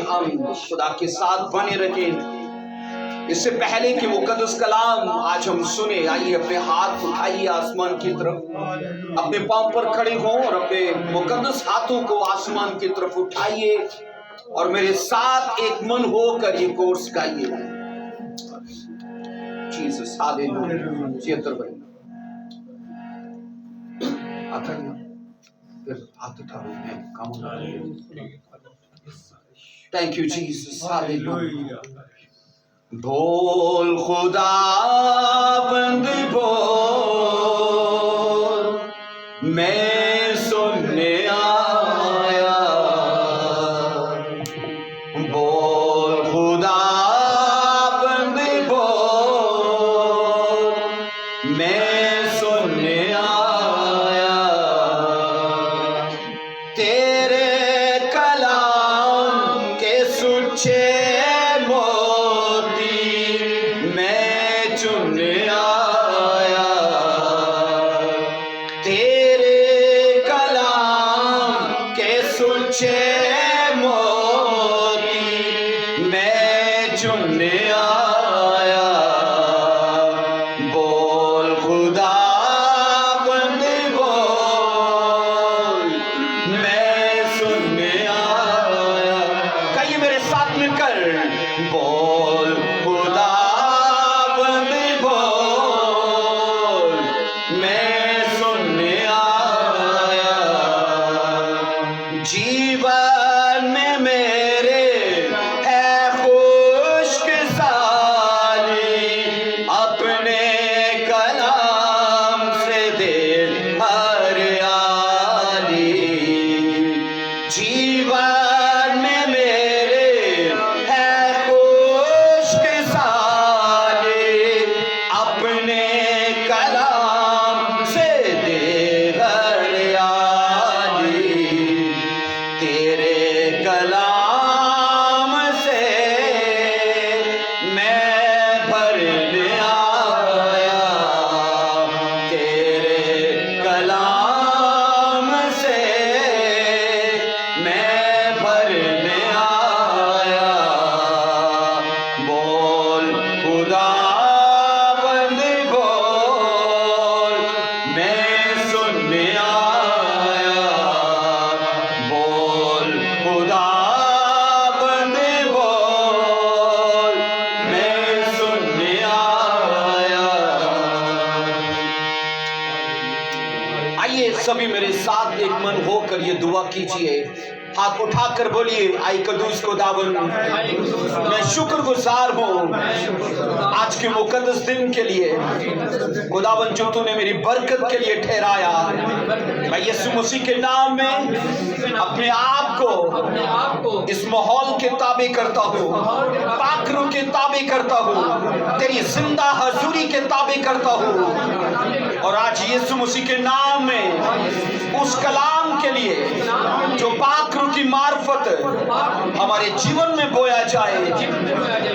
हम खुदा के साथ बने रहें। इससे पहले कि मुकद्दस कलाम आज हम सुने, आइए अपने हाथ उठाइए आसमान की तरफ, अपने पांव पर खड़े हों और अपने मुकद्दस हाथों को आसमान की तरफ उठाइए और मेरे साथ एक मन होकर ये कोर्स गाइए। Jesus hallelujah. जी अंदर भाई आता है फिर हाथ उठाओ, मैं काम। Thank you Jesus hallelujah. बोल खुदाबंद बोल, मैं सुनने आया। बोल खुदाबंद बोल, मैं सुनने आया। तेरे कलाम के सुच्चे चुनने आया। तेरे कलाम के सुच्चे मोती मैं चुनने आया। बोल खुदाबंद बोल, मैं सुनने आया। कहिए मेरे साथ मिलकर, बोल खुदा जीवन में मेरे है खुशकिसानी, अपने कलाम से दे हरियाली। जीवन में मेरे है खुशकिसानी, अपने कलाम से दे हरियाली। तेरे कलाम से मैं भरने आया। तेरे कलाम से मैं भरने आया। बोल खुदाबंद बोल, मैं सुनने आया। बोल खुदाबंद बोल, मैं सुनने आया। आइए सभी मेरे साथ एक मन होकर ये दुआ कीजिए। हाथ उठाकर बोलिए, आई कदूस खुदावन, मैं शुक्रगुजार हूँ आज के मुकद्दस दिन के लिए। खुदावन जो तूने मेरी बरकत के लिए ठहराया, मैं यीशु मसीह के नाम में अपने आप को इस माहौल के ताबे करता हूँ, पाकरू के ताबे करता हूँ, तेरी जिंदा हजूरी के ताबे करता हूँ। और आज यीशु मसीह के नाम में उस कलाम के लिए जो पाकरू की मार्फत हमारे जीवन में बोया जाए,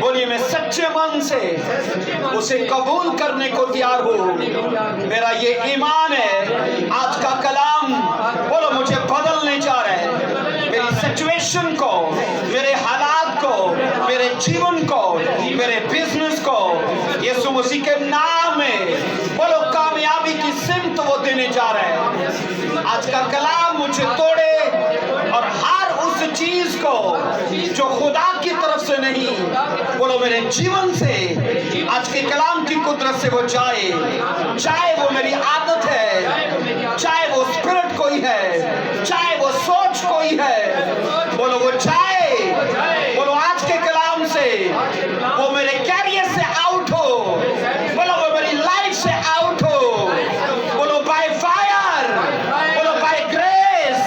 बोलिए मैं सच्चे मन से उसे कबूल करने को तैयार हूँ। मेरा ये ईमान है, आज का कलाम बोलो मुझे बदलने जा रहा है। मेरी सिचुएशन को, मेरे हालात को, मेरे जीवन को, मेरे बिजनेस को यीशु मसीह के नाम में बोलो कामयाबी की सिमत वो देने जा रहा है। आज का कलाम मुझे तोड़े और हर उस चीज को जो खुदा की तरफ से नहीं, बोलो मेरे जीवन से आज के कलाम की कुदरत से वो जाए। चाहे वो मेरी आदत है, चाहे वो स्पिरिट कोई है, चाहे वो सोच कोई है, बोलो वो जाए। बोलो आज के कलाम से वो मेरे कैरियर से आउट हो, बोलो वो मेरी लाइफ से आउट हो। बोलो बाय फायर, बोलो बाय ग्रेस,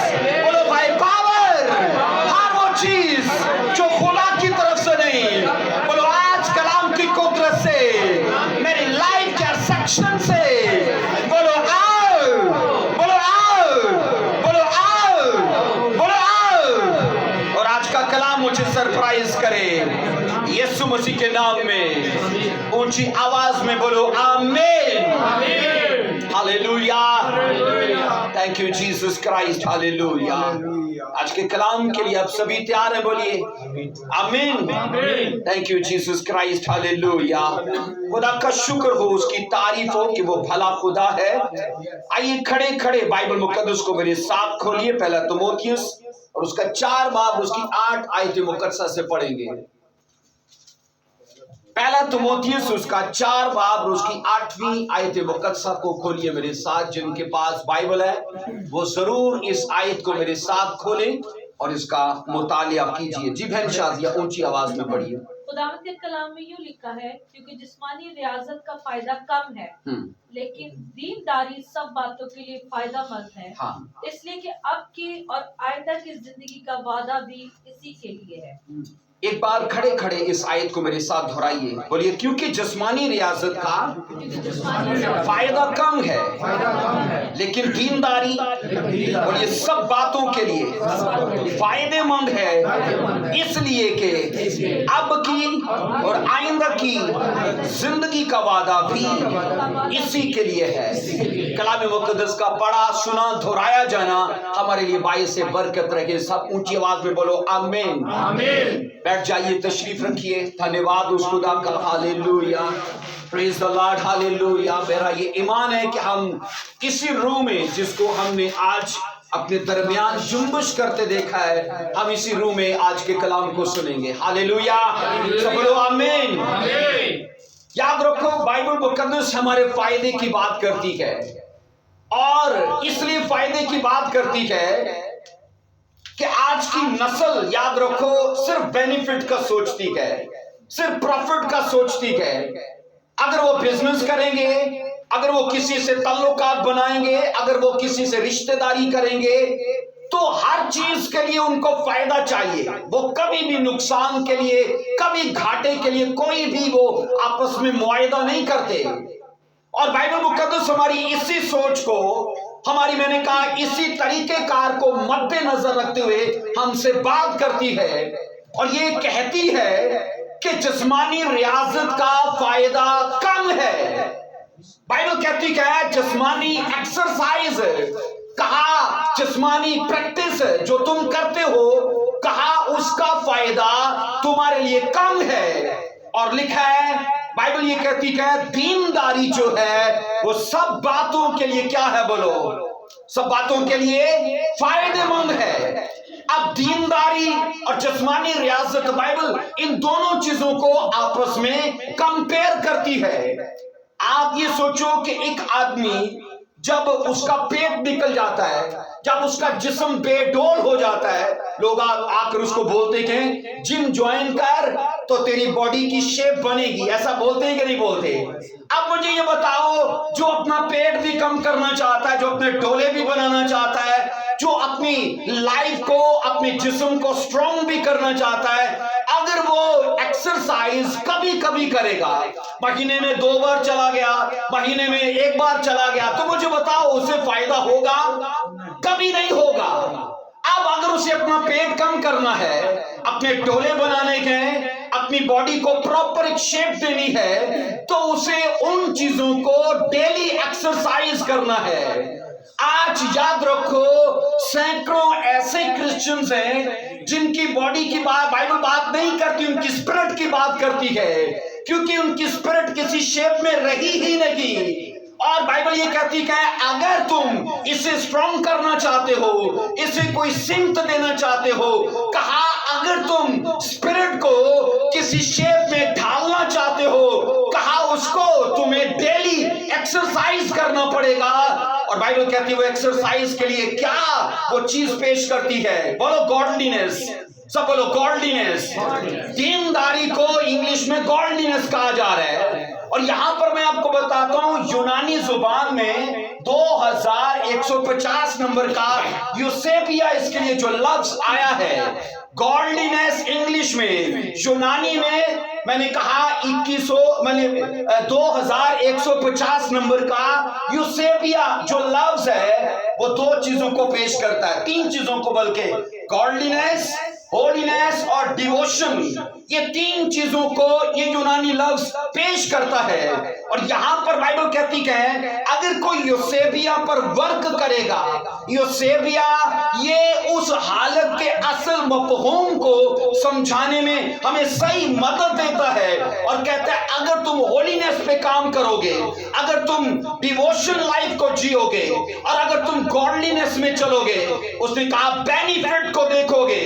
बोलो बाय पावर। हर वो चीज जो खुदा की तरफ से नहीं, बोलो आज कलाम की कुदरत से मेरी लाइफ के सेक्शन से बोलो आओ, बोलो आओ, बोलो आओ, बोलो आओ। और आज का कलाम मुझे सरप्राइज करे यीशु मसीह के नाम में। ऊंची आवाज में बोलो आमीन, hallelujah. Thank you Jesus Christ, hallelujah. आज के कलाम के लिए आप सभी तैयार हैं? बोलिए आमीन। Thank you Jesus Christ, hallelujah. खुदा का शुक्र हो, उसकी तारीफ हो कि वो भला खुदा है। आइए खड़े खड़े बाइबल मुकद्दस को मेरे साथ खोलिए, पहला तीमुथियुस और उसका 4 बाब उसकी 8 आयत मुकद्दसा से पढ़ेंगे। पहला तीमुथियुस उसका 4 बाब और उसकी 8वीं आयत मुकद्दसा को खोलिए मेरे साथ। जिनके पास बाइबल है वो जरूर इस आयत को मेरे साथ खोलें और इसका मुतालिया कीजिए। जी बहन शादिया ऊंची आवाज में पढ़िए। खुदावंद के कलाम में यूं लिखा है, क्योंकि जिस्मानी रियाजत का फायदा कम है लेकिन दीनदारी सब बातों के लिए फायदामंद है। इसलिए कि अब की और आइंदा की जिंदगी का वादा भी इसी के लिए है। एक बार खड़े खड़े इस आयत को मेरे साथ दोहराइए, बोलिए क्योंकि जिस्मानी रियाजत का फायदा कम है लेकिन दीनदारी बोलिए सब बातों के लिए फायदेमंद है, इसलिए कि अब की और आइंदा की जिंदगी का वादा भी इसी के लिए है। कलाम मुकद्दस का पढ़ा सुना दोहराया जाना हमारे लिए बाइस से बरकत रहे। सब ऊंची आवाज में बोलो आमीन। बैठ जाइए, तशरीफ रखिए। धन्यवाद उस खुदा का, hallelujah, praise the Lord, hallelujah. मेरा ये ईमान है कि हम इसी रूह में जिसको हमने आज अपने दरमियान जुम्बश करते देखा है, हम इसी रूह में आज के कलाम को सुनेंगे। हालेलुया, सब बोलो आमीन। याद रखो बाइबल मुकद्दस हमारे फायदे की बात करती है और इसलिए फायदे की बात करती है कि आज की नस्ल याद रखो सिर्फ बेनिफिट का सोचती है, सिर्फ प्रॉफिट का सोचती है। अगर वो बिजनेस करेंगे, अगर वो किसी से ताल्लुकात बनाएंगे, अगर वो किसी से रिश्तेदारी करेंगे तो हर चीज के लिए उनको फायदा चाहिए। वो कभी भी नुकसान के लिए, कभी घाटे के लिए कोई भी वो आपस में मुआयदा नहीं करते। और बाइबल मुकद्दस हमारी इसी सोच को, हमारी मैंने कहा इसी तरीके कार को मद्देनजर रखते हुए हमसे बात करती है और ये कहती है कि जिस्मानी रियाजत का फायदा कम है। बाइबल कहती है जिस्मानी एक्सरसाइज, कहा जिस्मानी प्रैक्टिस जो तुम करते हो, कहा उसका फायदा तुम्हारे लिए कम है। और लिखा है बाइबल ये कहती है दीनदारी जो है वो सब बातों के लिए क्या है, बोलो सब बातों के लिए फायदेमंद है। अब दीनदारी और जिस्मानी रियाजत बाइबल इन दोनों चीजों को आपस में कंपेयर करती है। आप ये सोचो कि एक आदमी जब उसका पेट निकल जाता है, जब उसका जिस्म बेडोल हो जाता है, लोग आकर उसको बोलते हैं जिम ज्वाइन कर तो तेरी बॉडी की शेप बनेगी, ऐसा बोलते हैं कि नहीं बोलते? अब मुझे ये बताओ, जो अपना पेट भी कम करना चाहता है, जो अपने डोले भी बनाना चाहता है, जो अपनी लाइफ को, अपने जिस्म को स्ट्रॉन्ग भी करना चाहता है, अगर वो एक्सरसाइज कभी कभी करेगा, महीने में 2 बार चला गया, महीने में 1 बार चला गया, तो मुझे बताओ उसे फायदा होगा? कभी नहीं होगा। अब अगर उसे अपना पेट कम करना है, अपने डोले बनाने के, अपनी बॉडी को प्रॉपर एक शेप देनी है, तो उसे उन चीजों को डेली एक्सरसाइज करना है। आज याद रखो सैकड़ों ऐसे क्रिश्चियंस हैं जिनकी बॉडी की बात बाइबल बात नहीं करती, उनकी स्पिरिट की बात करती है, क्योंकि उनकी स्पिरिट किसी शेप में रही ही नहीं। और बाइबल ये कहती है अगर तुम इसे स्ट्रॉन्ग करना चाहते हो, इसे कोई सिमत देना चाहते हो, कहा अगर तुम स्पिरिट को किसी शेप में ढालना चाहते हो, कहा उसको तुम्हें डेली एक्सरसाइज करना पड़ेगा। और बाइबल कहती है वो एक्सरसाइज के लिए क्या वो चीज पेश करती है, बोलो गॉडलीनेस, सब बोलो गॉडलीनेस। दीनदारी को इंग्लिश में गॉडलीनेस कहा जा रहा है। और यहां पर मैं आपको बताता हूं यूनानी जुबान में 2150 नंबर का यूसेपिया इसके लिए जो लफ्ज आया है, गॉडलीनेस इंग्लिश में, यूनानी में मैंने कहा 2150 नंबर का यूसेपिया जो लफ्ज है वो 2 चीजों को पेश करता है, 3 चीजों को, बल्कि गॉडलीनेस, होलीनेस और डिवोशन, ये तीन चीजों को ये यूनानी लफ्ज पेश करता है। और यहां पर बाइबल कहती है अगर कोई यूसेबिया पर वर्क करेगा, यूसेबिया ये उस हालत के असल मफहूम को समझाने में हमें सही मदद देता है और कहता है अगर तुम होलीनेस पे काम करोगे, अगर तुम डिवोशन लाइफ को जियोगे और अगर तुम गॉडलीनेस में चलोगे, उसने कहा बेनिफिट को देखोगे।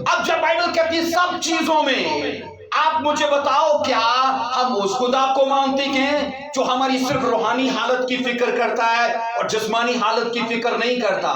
अब जब बाइबल कहती है सब चीजों में, आप मुझे बताओ क्या हम उस खुदा को मानते हैं जो हमारी सिर्फ रूहानी हालत की फिक्र करता है और जिस्मानी हालत की फिक्र नहीं करता?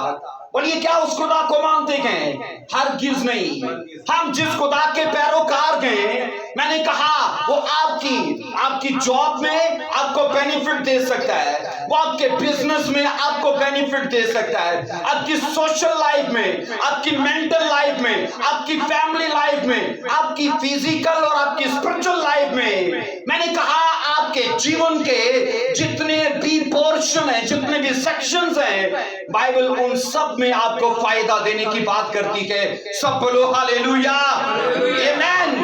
बोलिए क्या उस खुदा को मानते हैं? हरगिज नहीं। हम जिस खुदा के पैरोकार हैं, मैंने कहा वो आपकी जॉब में आपको बेनिफिट दे सकता है, वो आपके बिजनेस में आपको बेनिफिट दे सकता है, आपकी सोशल लाइफ में, आपकी मेंटल लाइफ में, आपकी फैमिली लाइफ में, आपकी फिजिकल और आपकी स्पिरिचुअल लाइफ में। मैंने कहा आपके जीवन के जितने भी पोर्शन है, जितने भी सेक्शंस हैं, बाइबल उन सब में आपको फायदा देने की बात करती है। सब बोलो हालेलुया, आमेन।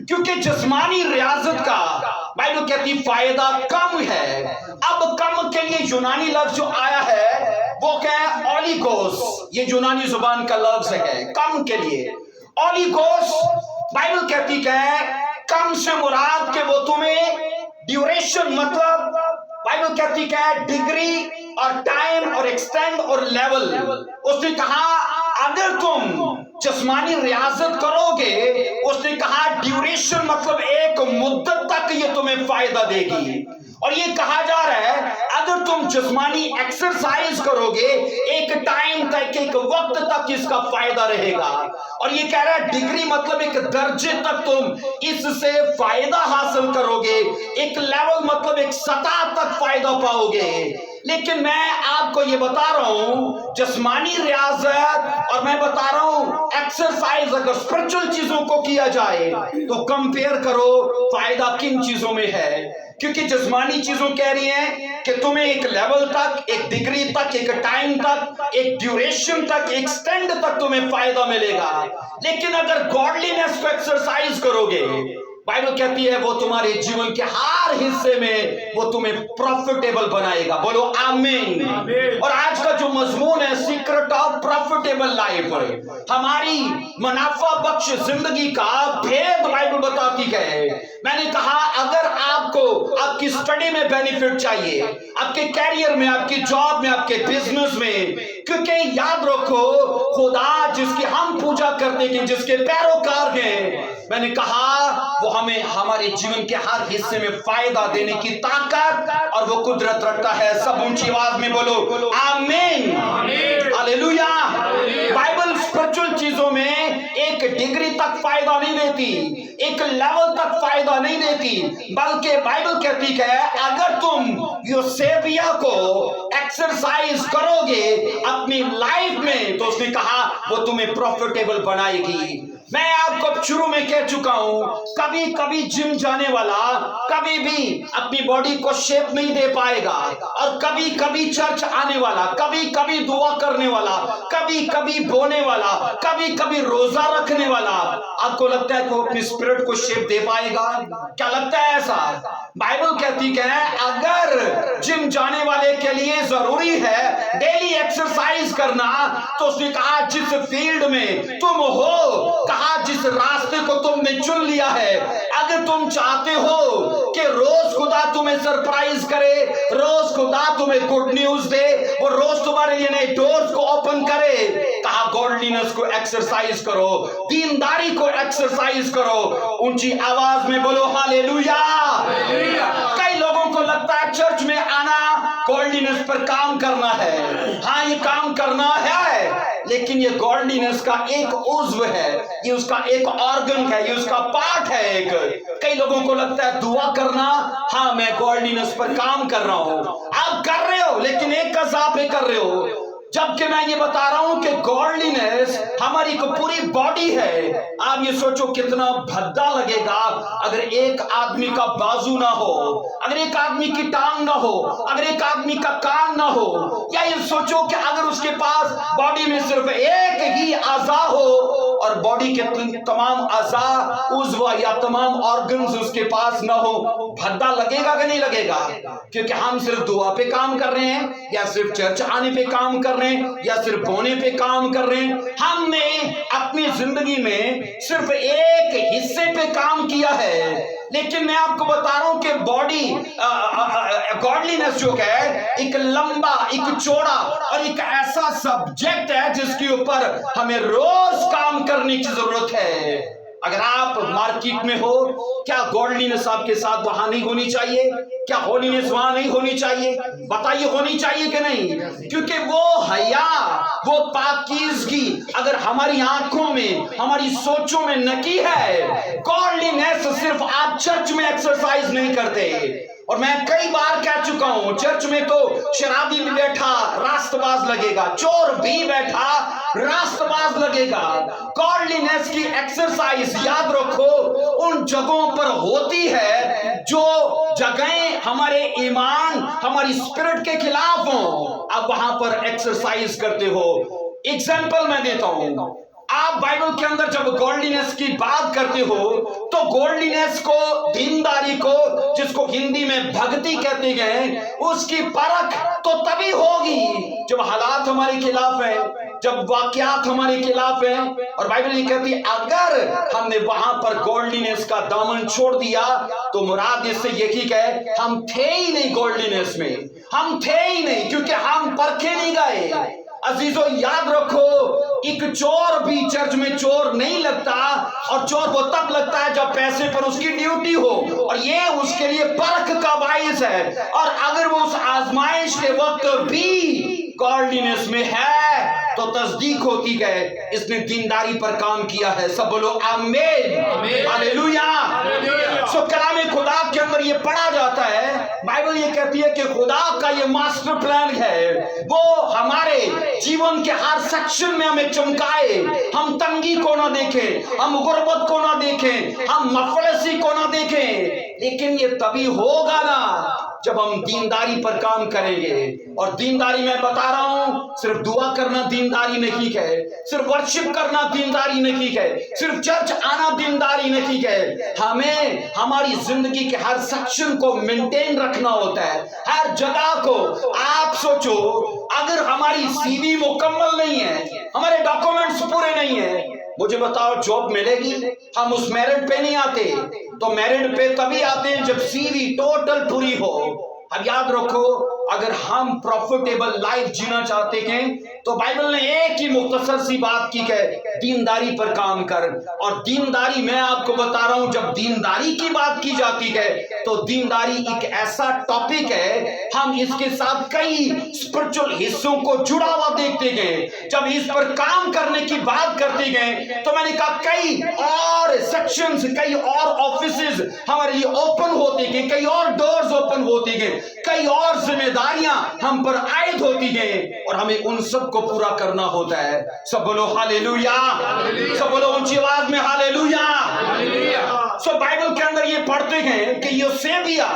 क्योंकि जिस्मानी रियाजत का बाइबल कहती फायदा कम है। अब कम के लिए यूनानी लफ्ज जो आया है वो क्या है? ओलिगोस। ये यूनानी जुबान का लफ्ज है कम के लिए। ओलिगोस बाइबल कहती है कम से मुराद के वो तुम्हें ड्यूरेशन, मतलब बाइबल कहती है डिग्री और टाइम और एक्सटेंड और लेवल। उसने कहा अगर तुम जिस्मानी रियाजत करोगे, उसने कहा ड्यूरेशन मतलब एक मुद्दत तक ये तुम्हें फायदा देगी। और ये कहा जा रहा है अगर तुम जिस्मानी एक्सरसाइज करोगे, एक टाइम तक, एक वक्त तक इसका फायदा रहेगा। और ये कह रहा है डिग्री मतलब एक दर्जे तक तुम इससे फायदा हासिल करोगे, एक लेवल मतलब एक सतह तक फायदा पाओगे। लेकिन मैं आपको ये बता रहा हूं जिस्मानी रियाजत और मैं बता रहा हूं एक्सरसाइज अगर स्पिरिचुअल चीजों को किया जाए तो कंपेयर करो फायदा किन चीजों में है। क्योंकि जिस्मानी चीजों कह रही हैं कि तुम्हें एक लेवल तक, एक डिग्री तक, एक टाइम तक, एक ड्यूरेशन तक, एक एक्सटेंड तक तुम्हें फायदा मिलेगा। लेकिन अगर गॉडलीनेस को एक्सरसाइज करोगे, बाइबल कहती है वो तुम्हारे जीवन के हर हिस्से में वो तुम्हें प्रॉफिटेबल बनाएगा। बोलो आमीन। और आज का जो मजमून है सीक्रेट ऑफ प्रॉफिटेबल लाइफ, हमारी मुनाफा बख्श जिंदगी का भेद बाइबल बताती है। मैंने कहा अगर आपको आपकी स्टडी में बेनिफिट चाहिए, आपके कैरियर में, आपकी जॉब में, आपके बिजनेस में, क्योंकि याद रखो खुदा जिसकी हम पूजा करते हैं, जिसके पैरोकार हैं, मैंने कहा वो हमें हमारे जीवन के हर हिस्से में फायदा देने की ताकत और वो कुदरत रखता है। सब ऊंची आवाज में बोलो आमीन, हालेलुया। बाइबल स्पिरिचुअल चीजों में एक डिग्री तक फायदा नहीं देती, एक लेवल तक फायदा नहीं देती, बल्कि बाइबल कहती है अगर तुम यूसेबिया को एक्सरसाइज करोगे अपनी लाइफ में तो उसने कहा वो तुम्हें प्रॉफिटेबल बनाएगी। मैं आपको शुरू में कह चुका हूं कभी कभी जिम जाने वाला कभी भी अपनी बॉडी को शेप नहीं दे पाएगा, और कभी कभी चर्च आने वाला, कभी कभी दुआ करने वाला, कभी कभी बोने वाला, कभी कभी रोजा रखने वाला, आपको लगता है कि वो अपनी स्पिरिट को शेप दे पाएगा? क्या लगता है ऐसा? बाइबल कहती है अगर जिम जाने वाले के लिए जरूरी है डेली एक्सरसाइज करना, तो उसने कहा जिस फील्ड में तुम हो, कहा जिस रास्ते को तुमने चुन लिया है, अगर तुम चाहते हो कि रोज खुदा तुम्हें सरप्राइज करे, रोज खुदा तुम्हें गुड न्यूज दे, वो रोज तुम्हारे लिए नए डोर्स को ओपन करे, कहा गॉडलीनेस को एक्सरसाइज करो, दीनदारी को एक्सरसाइज करो। ऊंची आवाज में बोलो हालेलुया। कई लोगों को लगता है चर्च में आना गॉडलीनेस पर काम करना है। हाँ ये काम करना है, लेकिन ये गॉडलीनेस का एक उज्व है, ये उसका एक ऑर्गन है, ये उसका पार्ट है एक। कई लोगों को लगता है दुआ करना, हाँ मैं गॉडलीनेस पर काम कर रहा हूं। आप कर रहे हो लेकिन एक कसाब पे कर रहे हो। جبکہ میں یہ بتا رہا ہوں کہ گاڈلینس ہماری کو پوری باڈی ہے. آپ یہ سوچو کتنا بھدا لگے گا اگر ایک آدمی کا بازو نہ ہو, اگر ایک آدمی کی ٹانگ نہ ہو, اگر ایک آدمی کا کان نہ ہو, یا یہ سوچو کہ اگر اس کے پاس باڈی میں صرف ایک ہی اعضا ہو اور باڈی کے تمام اعضا عضو یا تمام آرگنز اس کے پاس نہ ہو. بھدا لگے گا کہ نہیں لگے گا؟ کیونکہ ہم صرف دعا پہ کام کر رہے ہیں, یا صرف چرچ آنے پہ کام کر رہے ہیں, یا صرف بونے پہ کام کر رہے ہیں. ہم نے اپنی زندگی میں صرف ایک حصے پہ کام کیا ہے. لیکن میں آپ کو بتا رہا ہوں کہ باڈی گاڈلینس جو ہے ایک لمبا, ایک چوڑا اور ایک ایسا سبجیکٹ ہے جس کے اوپر ہمیں روز کام کرنے کی ضرورت ہے. اگر آپ مارکیٹ میں ہو, کیا گاڈلینس آپ کے ساتھ وہاں نہیں ہونی چاہیے؟ کیا ہولینس وہاں نہیں ہونی چاہیے؟ بتائیے ہونی چاہیے کہ نہیں؟ کیونکہ وہ حیا, وہ پاکیزگی اگر ہماری آنکھوں میں, ہماری سوچوں میں نکی ہے, گاڈلینس صرف آپ چرچ میں ایکسرسائز نہیں کرتے. اور میں کئی بار کہہ چکا ہوں, چرچ میں تو شرابی بھی بیٹھا راست باز لگے گا, چور بھی بیٹھا راست باز لگے گا. گاڈلینس کی ایکسرسائز یاد رکھو ان جگہوں پر ہوتی ہے جو جگہیں ہمارے ایمان, ہماری اسپرٹ کے خلاف ہوں. آپ وہاں پر ایکسرسائز کرتے ہو. ایگزامپل میں دیتا ہوں, آپ بائبل کے اندر جب گاڈلینس کی بات کرتے ہو تو گاڈلینس کو, دینداری کو, جس کو ہندی میں بھگتی کہتے ہیں, اس کی پرکھ تو تبھی ہوگی جب حالات ہمارے خلاف ہیں, جب واقعات ہمارے خلاف ہیں. اور بائبل یہ کہتی ہے اگر ہم نے وہاں پر گاڈلینس کا دامن چھوڑ دیا تو مراد اس سے یہی کہ ہم تھے ہی نہیں گاڈلینس میں, ہم تھے ہی نہیں, کیونکہ ہم پرکھے نہیں گئے. عزیزو یاد رکھو, ایک چور بھی چرچ میں چور نہیں لگتا, اور چور وہ تب لگتا ہے جب پیسے پر اس کی ڈیوٹی ہو, اور یہ اس کے لیے پرکھ کا باعث ہے. اور اگر وہ اس آزمائش کے وقت بھی گاڈلینس میں ہے تو تصدیق ہوتی ہے اس نے دینداری پر کام کیا ہے. سب بولو آمین, ہاللویا. سو کلام خدا کے اندر یہ پڑھا جاتا ہے, بائبل یہ کہتی ہے کہ خدا کا یہ ماسٹر پلان ہے, وہ ہمارے جیون کے ہر سیکشن میں ہمیں چمکائے. ہم تنگی کو نہ دیکھیں, ہم غربت کو نہ دیکھیں, ہم مفلسی کو نہ دیکھیں. لیکن یہ تبھی ہوگا نا جب ہم دینداری پر کام کریں گے. اور دینداری میں بتا رہا ہوں, صرف دعا کرنا دینداری نہیں ہے, صرف ورشپ کرنا دینداری نہیں ہے, صرف چرچ آنا دینداری نہیں ہے. ہمیں ہماری زندگی کے ہر سیکشن کو مینٹین رکھنا ہوتا ہے, ہر جگہ کو. آپ سوچو اگر ہماری سی وی مکمل نہیں ہے, ہمارے ڈاکومنٹس پورے نہیں ہیں, مجھے بتاؤ جاب ملے گی؟ ہم اس میرٹ پہ نہیں آتے, تو میرٹ پہ تبھی آتے ہیں جب سی وی ٹوٹل پوری ہو. اب یاد رکھو اگر ہم پروفیٹیبل لائف جینا چاہتے ہیں تو بائبل نے ایک ہی مختصر سی بات کی کہ دینداری پر کام کر. اور دینداری, میں آپ کو بتا رہا ہوں, جب دینداری کی بات کی جاتی ہے تو دینداری ایک ایسا ٹاپک ہے, ہم اس کے ساتھ کئی اسپرچل حصوں کو جڑا ہوا دیکھتے گئے. جب اس پر کام کرنے کی بات کرتے گئے تو میں نے کہا کئی اور سیکشنز, کئی اور آفیسز ہمارے لیے اوپن ہوتے گئے, کئی اور ڈورز اوپن ہوتے گئے, کئی اور ذمہ داریاں ہم پر عائد ہوتی گئے, اور ہمیں ان سب کو پورا کرنا ہوتا ہے. سب بولو ہاللویا, سب بولو اونچی آواز میں ہاللویا. سو بائبل کے اندر یہ پڑھتے ہیں کہ یوسیبیا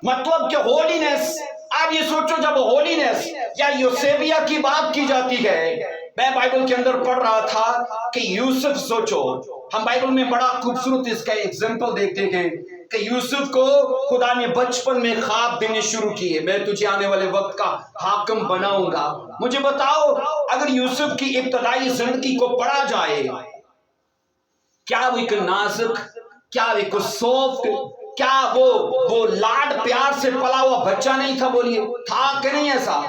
مطلب کہ ہولینس. آپ یہ سوچو جب ہولینس یا یوسیبیا کی بات کی جاتی ہے, میں بائبل کے اندر پڑھ رہا تھا کہ یوسف, سوچو ہم بائبل میں بڑا خوبصورت اس کا ایگزامپل دیکھتے ہیں کہ یوسف کو خدا نے بچپن میں خواب دینے شروع کیے, میں تجھے آنے والے وقت کا حاکم بناؤں گا. مجھے بتاؤ اگر یوسف کی ابتدائی زندگی کو پڑھا جائے, کیا وہ ایک نازک, کیا وہ ایک سافٹ, کیا وہ لاڈ پیار سے پلا ہوا بچہ نہیں تھا؟ بولیے تھا کہ نہیں ایسا؟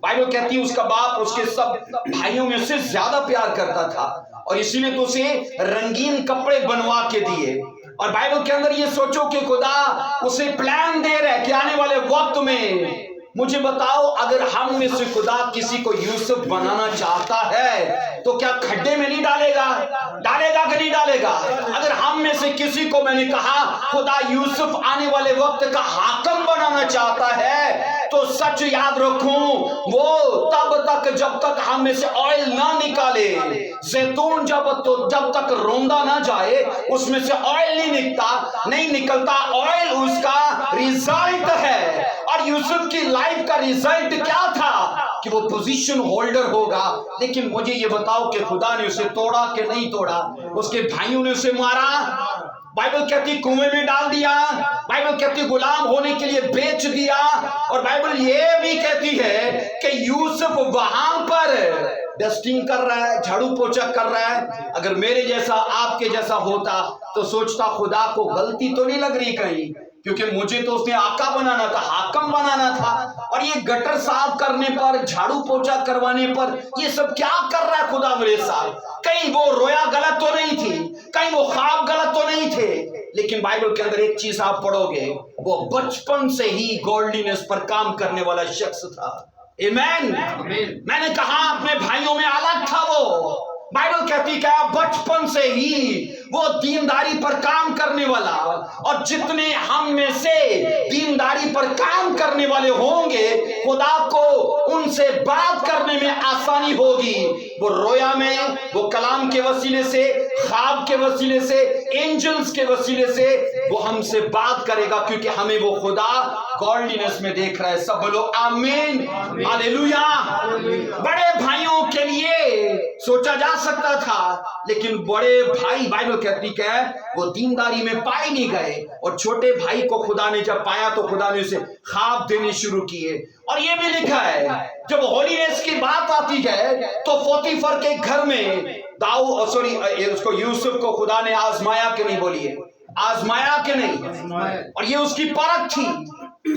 بائبل کہتی ہے اس کا باپ اس کے سب بھائیوں میں سے زیادہ پیار کرتا تھا, اور اسی نے تو اسے رنگین کپڑے بنوا کے دیے. اور بائبل کے اندر یہ سوچو کہ خدا اسے پلان دے رہا ہے کہ آنے والے وقت میں, مجھے بتاؤ اگر ہم میں سے خدا کسی کو یوسف بنانا چاہتا ہے تو کیا کھڈے میں نہیں ڈالے گا؟ ڈالے گا کہ نہیں ڈالے گا؟ اگر ہم میں से किसी को मैंने कहा खुदा यूसुफ आने वाले वक्त का हाकिम बनाना चाहता है, तो सच याद रखूं, वो तब तक जब तक हम में से ऑयल ना निकाले, जैतून जब तक रोंदा ना जाए उसमें से ऑयल नहीं निकलता। ऑयल उसका रिजल्ट है। और यूसुफ की लाइफ का रिजल्ट क्या था कि वो पोजीशन होल्डर होगा। लेकिन मुझे ये बताओ कि खुदा ने उसे तोड़ा कि नहीं तोड़ा? उसके भाइयों ने उसे मारा, बाइबल कहती कुएं में डाल दिया, बाइबल कहती गुलाम होने के लिए बेच दिया, और बाइबल ये भी कहती है कि यूसुफ वहां पर डस्टिंग कर रहा है, झाड़ू पोछा कर रहा है। अगर मेरे जैसा आपके जैसा होता तो सोचता खुदा को गलती तो नहीं लग रही कहीं, क्योंकि मुझे तो उसने आका बनाना था, हाकम बनाना था, और ये गटर साफ करने पर, झाड़ू पोछा करवाने पर ये सब क्या कर रहा है खुदा मेरे साथ? कहीं वो रोया गलत तो नहीं थी, कहीं वो ख्वाब गलत तो नहीं थे। लेकिन बाइबल के अंदर एक चीज आप पढ़ोगे, वो बचपन से ही गॉडलीनेस पर काम करने वाला शख्स था। आमीन। मैंने कहा अपने भाइयों में अलग था वो। बाइबल कहती क्या, बचपन से ही वो दीनदारी पर काम करने वाला, और जितने हम में से दीनदारी पर काम करने वाले होंगे, खुदा को उनसे बात करने में आसानी होगी। वो रोया में, वो कलाम के वसीले से, ख्वाब के वसीले से, एंजल्स के वसीले से वो हमसे बात करेगा, क्योंकि हमें वो खुदा गॉडलीनेस में देख रहा है। सब बोलो आमीन, हालेलुया। बड़े भाइयों के लिए सोचा जा सकता था, लेकिन बड़े भाई बाइबल कहती है वो दीनदारी में पाए नहीं गए, और छोटे भाई को खुदा ने जब पाया तो खुदा ने उसे ख्वाब देने शुरू किए। और ये भी लिखा है जब होलीनेस की बात आती है तो पोतीफर के घर में उसको यूसुफ को खुदा ने आजमाया कि नहीं? बोलिए, आजमाया कि नहीं? और ये उसकी परख थी,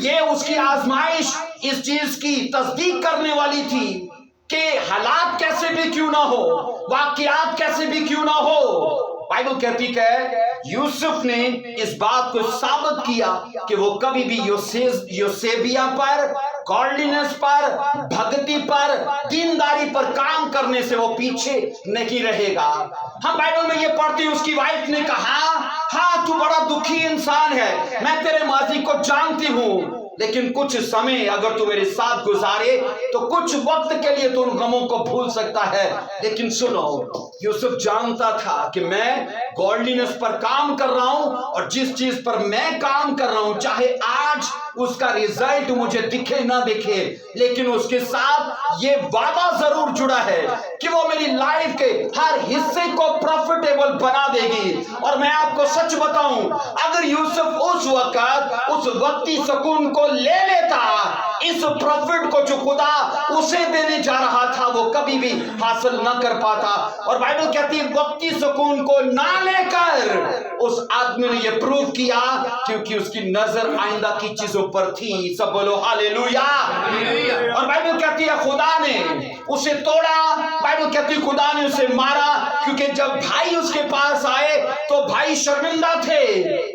ये उसकी आजमाइश इस चीज की तस्दीक करने वाली थी कि हालात कैसे भी क्यों ना हो, वाकयात कैसे भी क्यों ना हो, बाइबल कहती है यूसुफ ने इस बात को साबित किया कि वो कभी भी योसेबिया पर, गॉडलीनेस पर, भक्ति पर, दीनदारी पर काम करने से वो पीछे नहीं रहेगा। हम बाइबल में ये पढ़ते हैं, उसकी वाइफ ने कहा, हाँ तू बड़ा दुखी इंसान है, मैं तेरे माजी को जानती हूँ, लेकिन कुछ समय अगर तू मेरे साथ गुजारे तो कुछ वक्त के लिए तू उन गमों को भूल सकता है। लेकिन सुनो, यूसुफ जानता था कि मैं गॉडलीनेस पर काम कर रहा हूं, और जिस चीज पर मैं काम कर रहा हूं, चाहे आज उसका रिजल्ट मुझे दिखे ना दिखे, लेकिन उसके साथ ये वादा जरूर जुड़ा है कि वो मेरी लाइफ के हर हिस्से को प्रॉफिटेबल बना देगी। और मैं आपको सच बताऊं, अगर यूसुफ उस वक्त उस वक्ती सुकून को ले लेता, इस प्रॉफिट को जो खुदा उसे देने जा रहा था वो कभी भी हासिल न कर पाता। और बाइबल कहती है वक्ती सुकून को ना लेकर उस आदमी ने ये प्रूव किया, क्योंकि उसकी नजर आइंदा की चीजों पर थी। सब बोलो हालेलुया। और बाइबल कहती है खुदा ने उसे तोड़ा, बाइबल कहती है खुदा ने उसे मारा, क्योंकि जब भाई उसके पास आए तो भाई शर्मिंदा थे,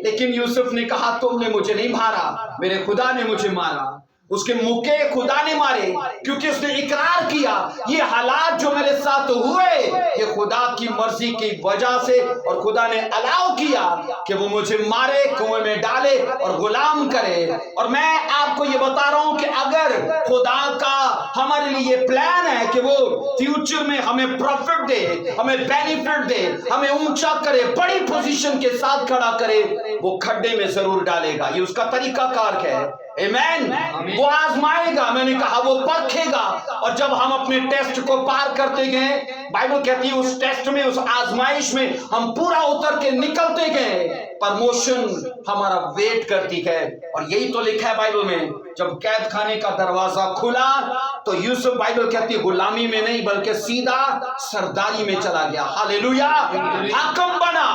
लेकिन यूसुफ ने कहा तुमने मुझे नहीं मारा, मेरे खुदा ने मुझे मारा। उसके मुक्के खुदा ने मारे, क्योंकि उसने इकरार किया ये हालात जो मेरे साथ हुए ये खुदा की मर्जी की वजह से, और खुदा ने अलाउ किया कि वो मुझे मारे, कुएं में डाले और गुलाम करे। और मैं आपको ये बता रहा हूं कि अगर खुदा का हमारे लिए प्लान है कि वो फ्यूचर में हमें प्रॉफिट दे, हमें बेनिफिट दे, हमें ऊंचा करे, बड़ी पोजीशन के साथ खड़ा करे, वो खड्डे में जरूर डालेगा। ये उसका तरीकाकार है। आमीन। वो आजमाएगा, मैंने कहा वो परखेगा, और जब हम अपने टेस्ट को पार करते गए, बाइबल कहती है उस टेस्ट में, उस आजमाइश में हम पूरा उतर के निकलते गए, प्रमोशन हमारा वेट करती है। और यही तो लिखा है बाइबल में, जब कैद खाने का दरवाजा खुला तो यूसुफ बाइबल कहती है गुलामी में नहीं बल्कि सीधा सरदारी में चला गया। हालेलुया, हाकिम बना।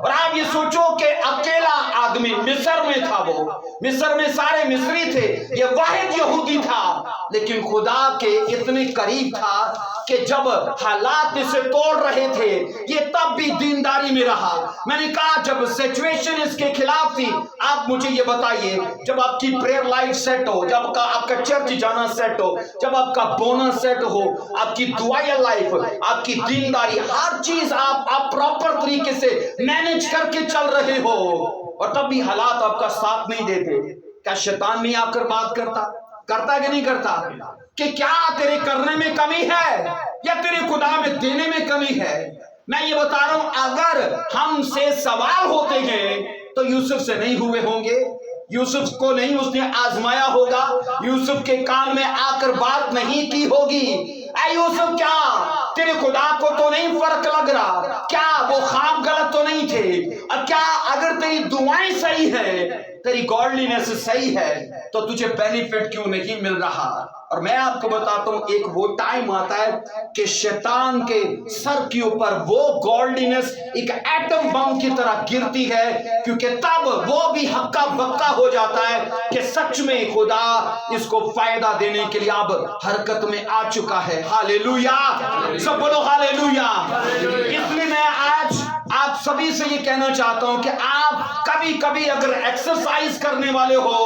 और आप ये सोचो कि अकेला आदमी मिस्र में था, वो मिस्र में सारे मिस्री थे, ये वाहिद यहूदी था, लेकिन खुदा के इतने करीब था کہ جب حالات اسے توڑ رہے تھے یہ تب بھی دینداری میں رہا. میں نے کہا جب سچویشن اس کے خلاف تھی, آپ مجھے یہ بتائیے, جب آپ کی پریئر لائف سیٹ ہو, جب آپ کا چرچ جانا سیٹ ہو, جب آپ کا بونس سیٹ ہو, آپ کی دعائیا لائف, آپ کی دینداری, ہر چیز آپ پراپر طریقے سے مینج کر کے چل رہے ہو, اور تب بھی حالات آپ کا ساتھ نہیں دیتے, کیا شیطان نہیں آ کر بات کرتا کہ نہیں کرتا کہ کیا تیرے کرنے میں کمی ہے یا تیرے خدا میں دینے میں کمی ہے؟ میں یہ بتا رہا ہوں, اگر ہم سے سوال ہوتے ہیں تو یوسف سے نہیں ہوئے ہوں گے, یوسف کو نہیں اس نے آزمایا ہوگا, یوسف کے کان میں آ کر بات نہیں کی ہوگی, اے یوسف کیا تیرے خدا کو تو نہیں فرق لگ رہا, کیا وہ خواب غلط تو نہیں تھے, اور کیا اگر تیری دعائیں صحیح ہے, تیری گاڈلینس صحیح ہے, تو تجھے بینیفٹ کیوں نہیں مل رہا؟ اور میں آپ کو بتاتا ہوں ایک وہ ٹائم آتا ہے کہ شیطان کے سر کے اوپر وہ گاڈلینس ایک ایٹم بم کی طرح گرتی ہے, کیونکہ تب وہ بھی ہکا بکا ہو جاتا ہے کہ سچ میں خدا اس کو فائدہ دینے کے لیے اب حرکت میں آ چکا ہے. ہاللیلویا, سب بولو ہاللیلویا. اس لیے میں آج آپ سبھی سے یہ کہنا چاہتا ہوں کہ آپ کبھی کبھی اگر ایکسرسائز کرنے والے ہو,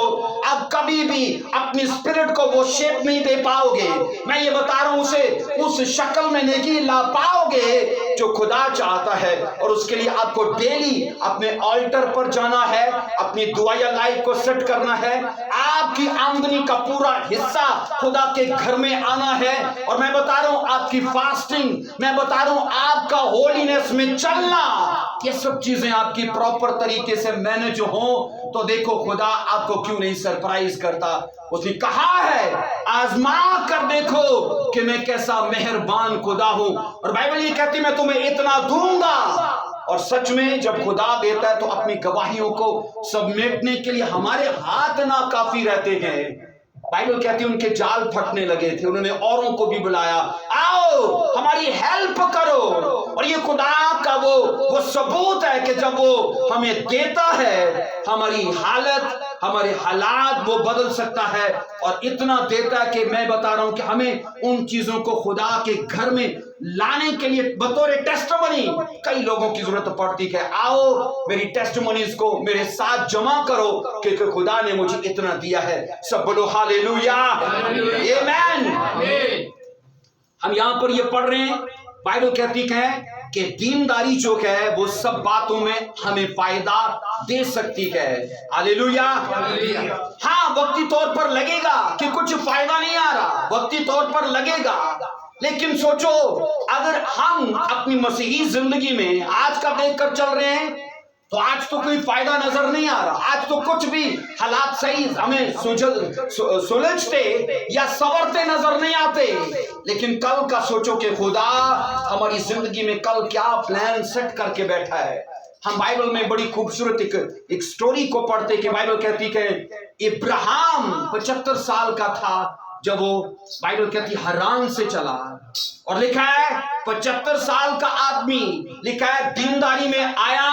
آپ کبھی بھی اپنی اسپرٹ کو وہ شیپ نہیں دے پاؤ گے, میں یہ بتا رہا ہوں اسے اس شکل میں نہیں لا پاؤ گے جو خدا چاہتا ہے. اور اس کے لیے آپ کو ڈیلی اپنے آلٹر پر جانا ہے, اپنی دعائیا لائف کو سیٹ کرنا ہے, آپ کی آمدنی کا پورا حصہ خدا کے گھر میں آنا ہے, اور میں بتا رہا ہوں آپ کی فاسٹنگ, میں بتا رہا ہوں آپ کا ہولینس میں چلنا, یہ سب چیزیں آپ کی پراپر طریقے سے مینج ہوں تو دیکھو خدا آپ کو کیوں نہیں سرپرائز کرتا. اس نے کہا ہے آزما کر دیکھو کہ میں کیسا مہربان خدا ہوں, اور بائبل یہ کہتی میں تمہیں اتنا دوں گا. اور سچ میں جب خدا دیتا ہے تو اپنی گواہیوں کو سبمیٹنے کے لیے ہمارے ہاتھ ناکافی رہتے ہیں. بائبل کہتی ہے ان کے جال پھٹنے لگے تھے, انہوں نے اوروں کو بھی بلایا, آؤ ہماری ہیلپ کرو. اور یہ خدا کا وہ ثبوت ہے کہ جب وہ ہمیں دیتا ہے ہماری حالت, ہمارے حالات وہ بدل سکتا ہے, اور اتنا دیتا ہے کہ میں بتا رہا ہوں کہ ہمیں ان چیزوں کو خدا کے گھر میں لانے کے لیے بطور ٹیسٹمنی کئی لوگوں کی ضرورت پڑتی ہے. آؤ میری ٹیسٹمنیز کو میرے ساتھ جمع کرو کیونکہ خدا نے مجھے اتنا دیا ہے. سب بولو ہاللیلویا, آمین. ہم یہاں پر یہ پڑھ رہے ہیں, بائبل کہتی ہے کہ دینداری جو ہے وہ سب باتوں میں ہمیں فائدہ دے سکتی ہے. ہاللیلویا. ہاں وقتی طور پر لگے گا کہ کچھ فائدہ نہیں آ رہا, وقتی طور پر لگے گا, لیکن سوچو اگر ہم اپنی مسیحی زندگی میں آج کا دیکھ کر چل رہے ہیں تو آج تو کوئی فائدہ نظر نہیں آ رہا, آج تو کچھ بھی حالات صحیح ہمیں سلجھتے یا سورتے نظر نہیں آتے. لیکن کل کا سوچو کہ خدا ہماری زندگی میں کل کیا پلان سیٹ کر کے بیٹھا ہے. ہم بائبل میں بڑی خوبصورت ایک سٹوری کو پڑھتے کہ بائبل کہتی کہ ابراہیم 75 سال کا تھا جب وہ بائبل کہتی حران سے چلا, اور لکھا ہے 75 سال کا آدمی, لکھا ہے دینداری میں آیا,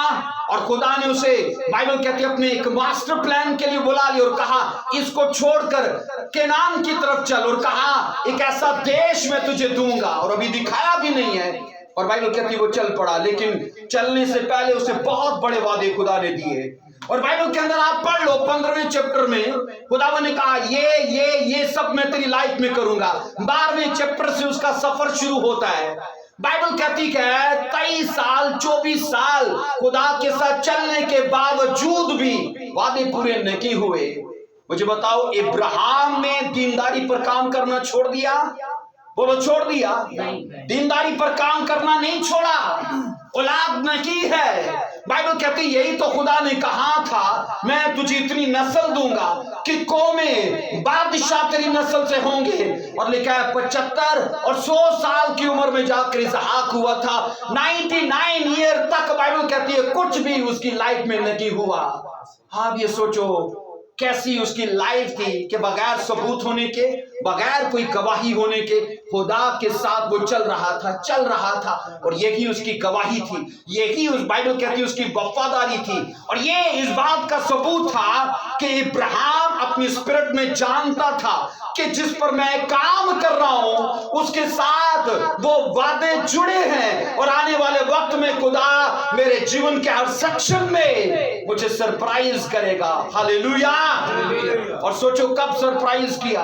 اور خدا نے اسے بائبل کہتی اپنے ایک ماسٹر پلان کے لیے بلا لیا اور کہا اس کو چھوڑ کر کینان کی طرف چل, اور کہا ایک ایسا دیش میں تجھے دوں گا, اور ابھی دکھایا بھی نہیں ہے. اور بائبل کہتی وہ چل پڑا, لیکن چلنے سے پہلے اسے بہت بڑے وعدے خدا نے دیے. اور بائبل کے اندر آپ پڑھ لو 15ویں چیپٹر میں خدا نے کہا یہ سب میں تیری لائف میں کروں گا. 12ویں چیپٹر سے اس کا سفر شروع ہوتا ہے. بائبل کہتی کہ 23 سال 24 سال خدا کے ساتھ چلنے کے باوجود بھی وعدے پورے نہیں ہوئے. مجھے بتاؤ ابراہیم نے دینداری پر کام کرنا چھوڑ دیا؟ بولو چھوڑ دیا. دینداری پر کام کرنا نہیں چھوڑا, اولاد نہیں ہے. بائبل کہتی یہی تو خدا نے کہا تھا میں تجھے اتنی نسل دوں گا کہ قومیں بادشاہ تیری نسل سے ہوں گے. اور لکھا ہے 75 اور 100 سال کی عمر میں جا کر اسحاق ہوا تھا. 99 ایئر تک بائبل کہتی ہے کچھ بھی اس کی لائف میں نہیں ہوا. ہاں یہ سوچو कैसी उसकी लाइफ थी कि बगैर सबूत होने के, बगैर कोई गवाही होने के खुदा के साथ वो चल रहा था और यही उसकी गवाही थी, यही उस बाइबल कहती है उसकी वफादारी थी। और ये इस बात का सबूत था कि इब्राहिम अपनी स्पिरिट में जानता था कि जिस पर मैं काम कर रहा हूं उसके साथ वो वादे जुड़े हैं और आने वाले वक्त में खुदा मेरे जीवन के हर सेक्शन में मुझे सरप्राइज करेगा। हालेलुया। और सोचो कब सरप्राइज किया,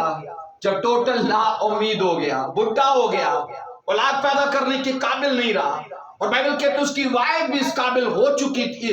जब टोटल ना उम्मीद हो गया, बुढ़ा हो गया, औलाद पैदा करने के काबिल नहीं रहा। और बाइबल कहते हैं उसकी वाइफ भी इस काबिल हो चुकी थी,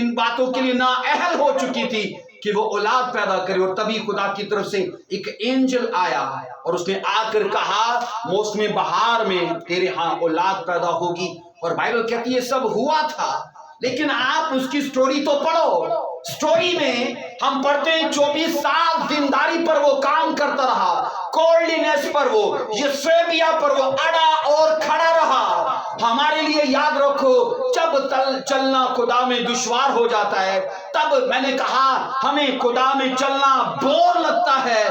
इन बातों के लिए ना अहल हो चुकी थी कि वो औलाद पैदा करे। और तभी खुदा की तरफ से एक एंजल आया और उसने आकर कहा मौसम बहार में तेरे यहाँ औलाद पैदा होगी। और बाइबल कहती है सब हुआ था, लेकिन आप उसकी स्टोरी तो पढ़ो। स्टोरी में हम पढ़ते हैं 24 साल दीनदारी पर वो काम करता रहा, कॉल्डनेस पर वो, यसेबिया पर वो अड़ा और खड़ा रहा। हमारे लिए याद रखो, जब चलना खुदा में दुश्वार हो जाता है, तब मैंने कहा हमें खुदा में चलना बोर लगता है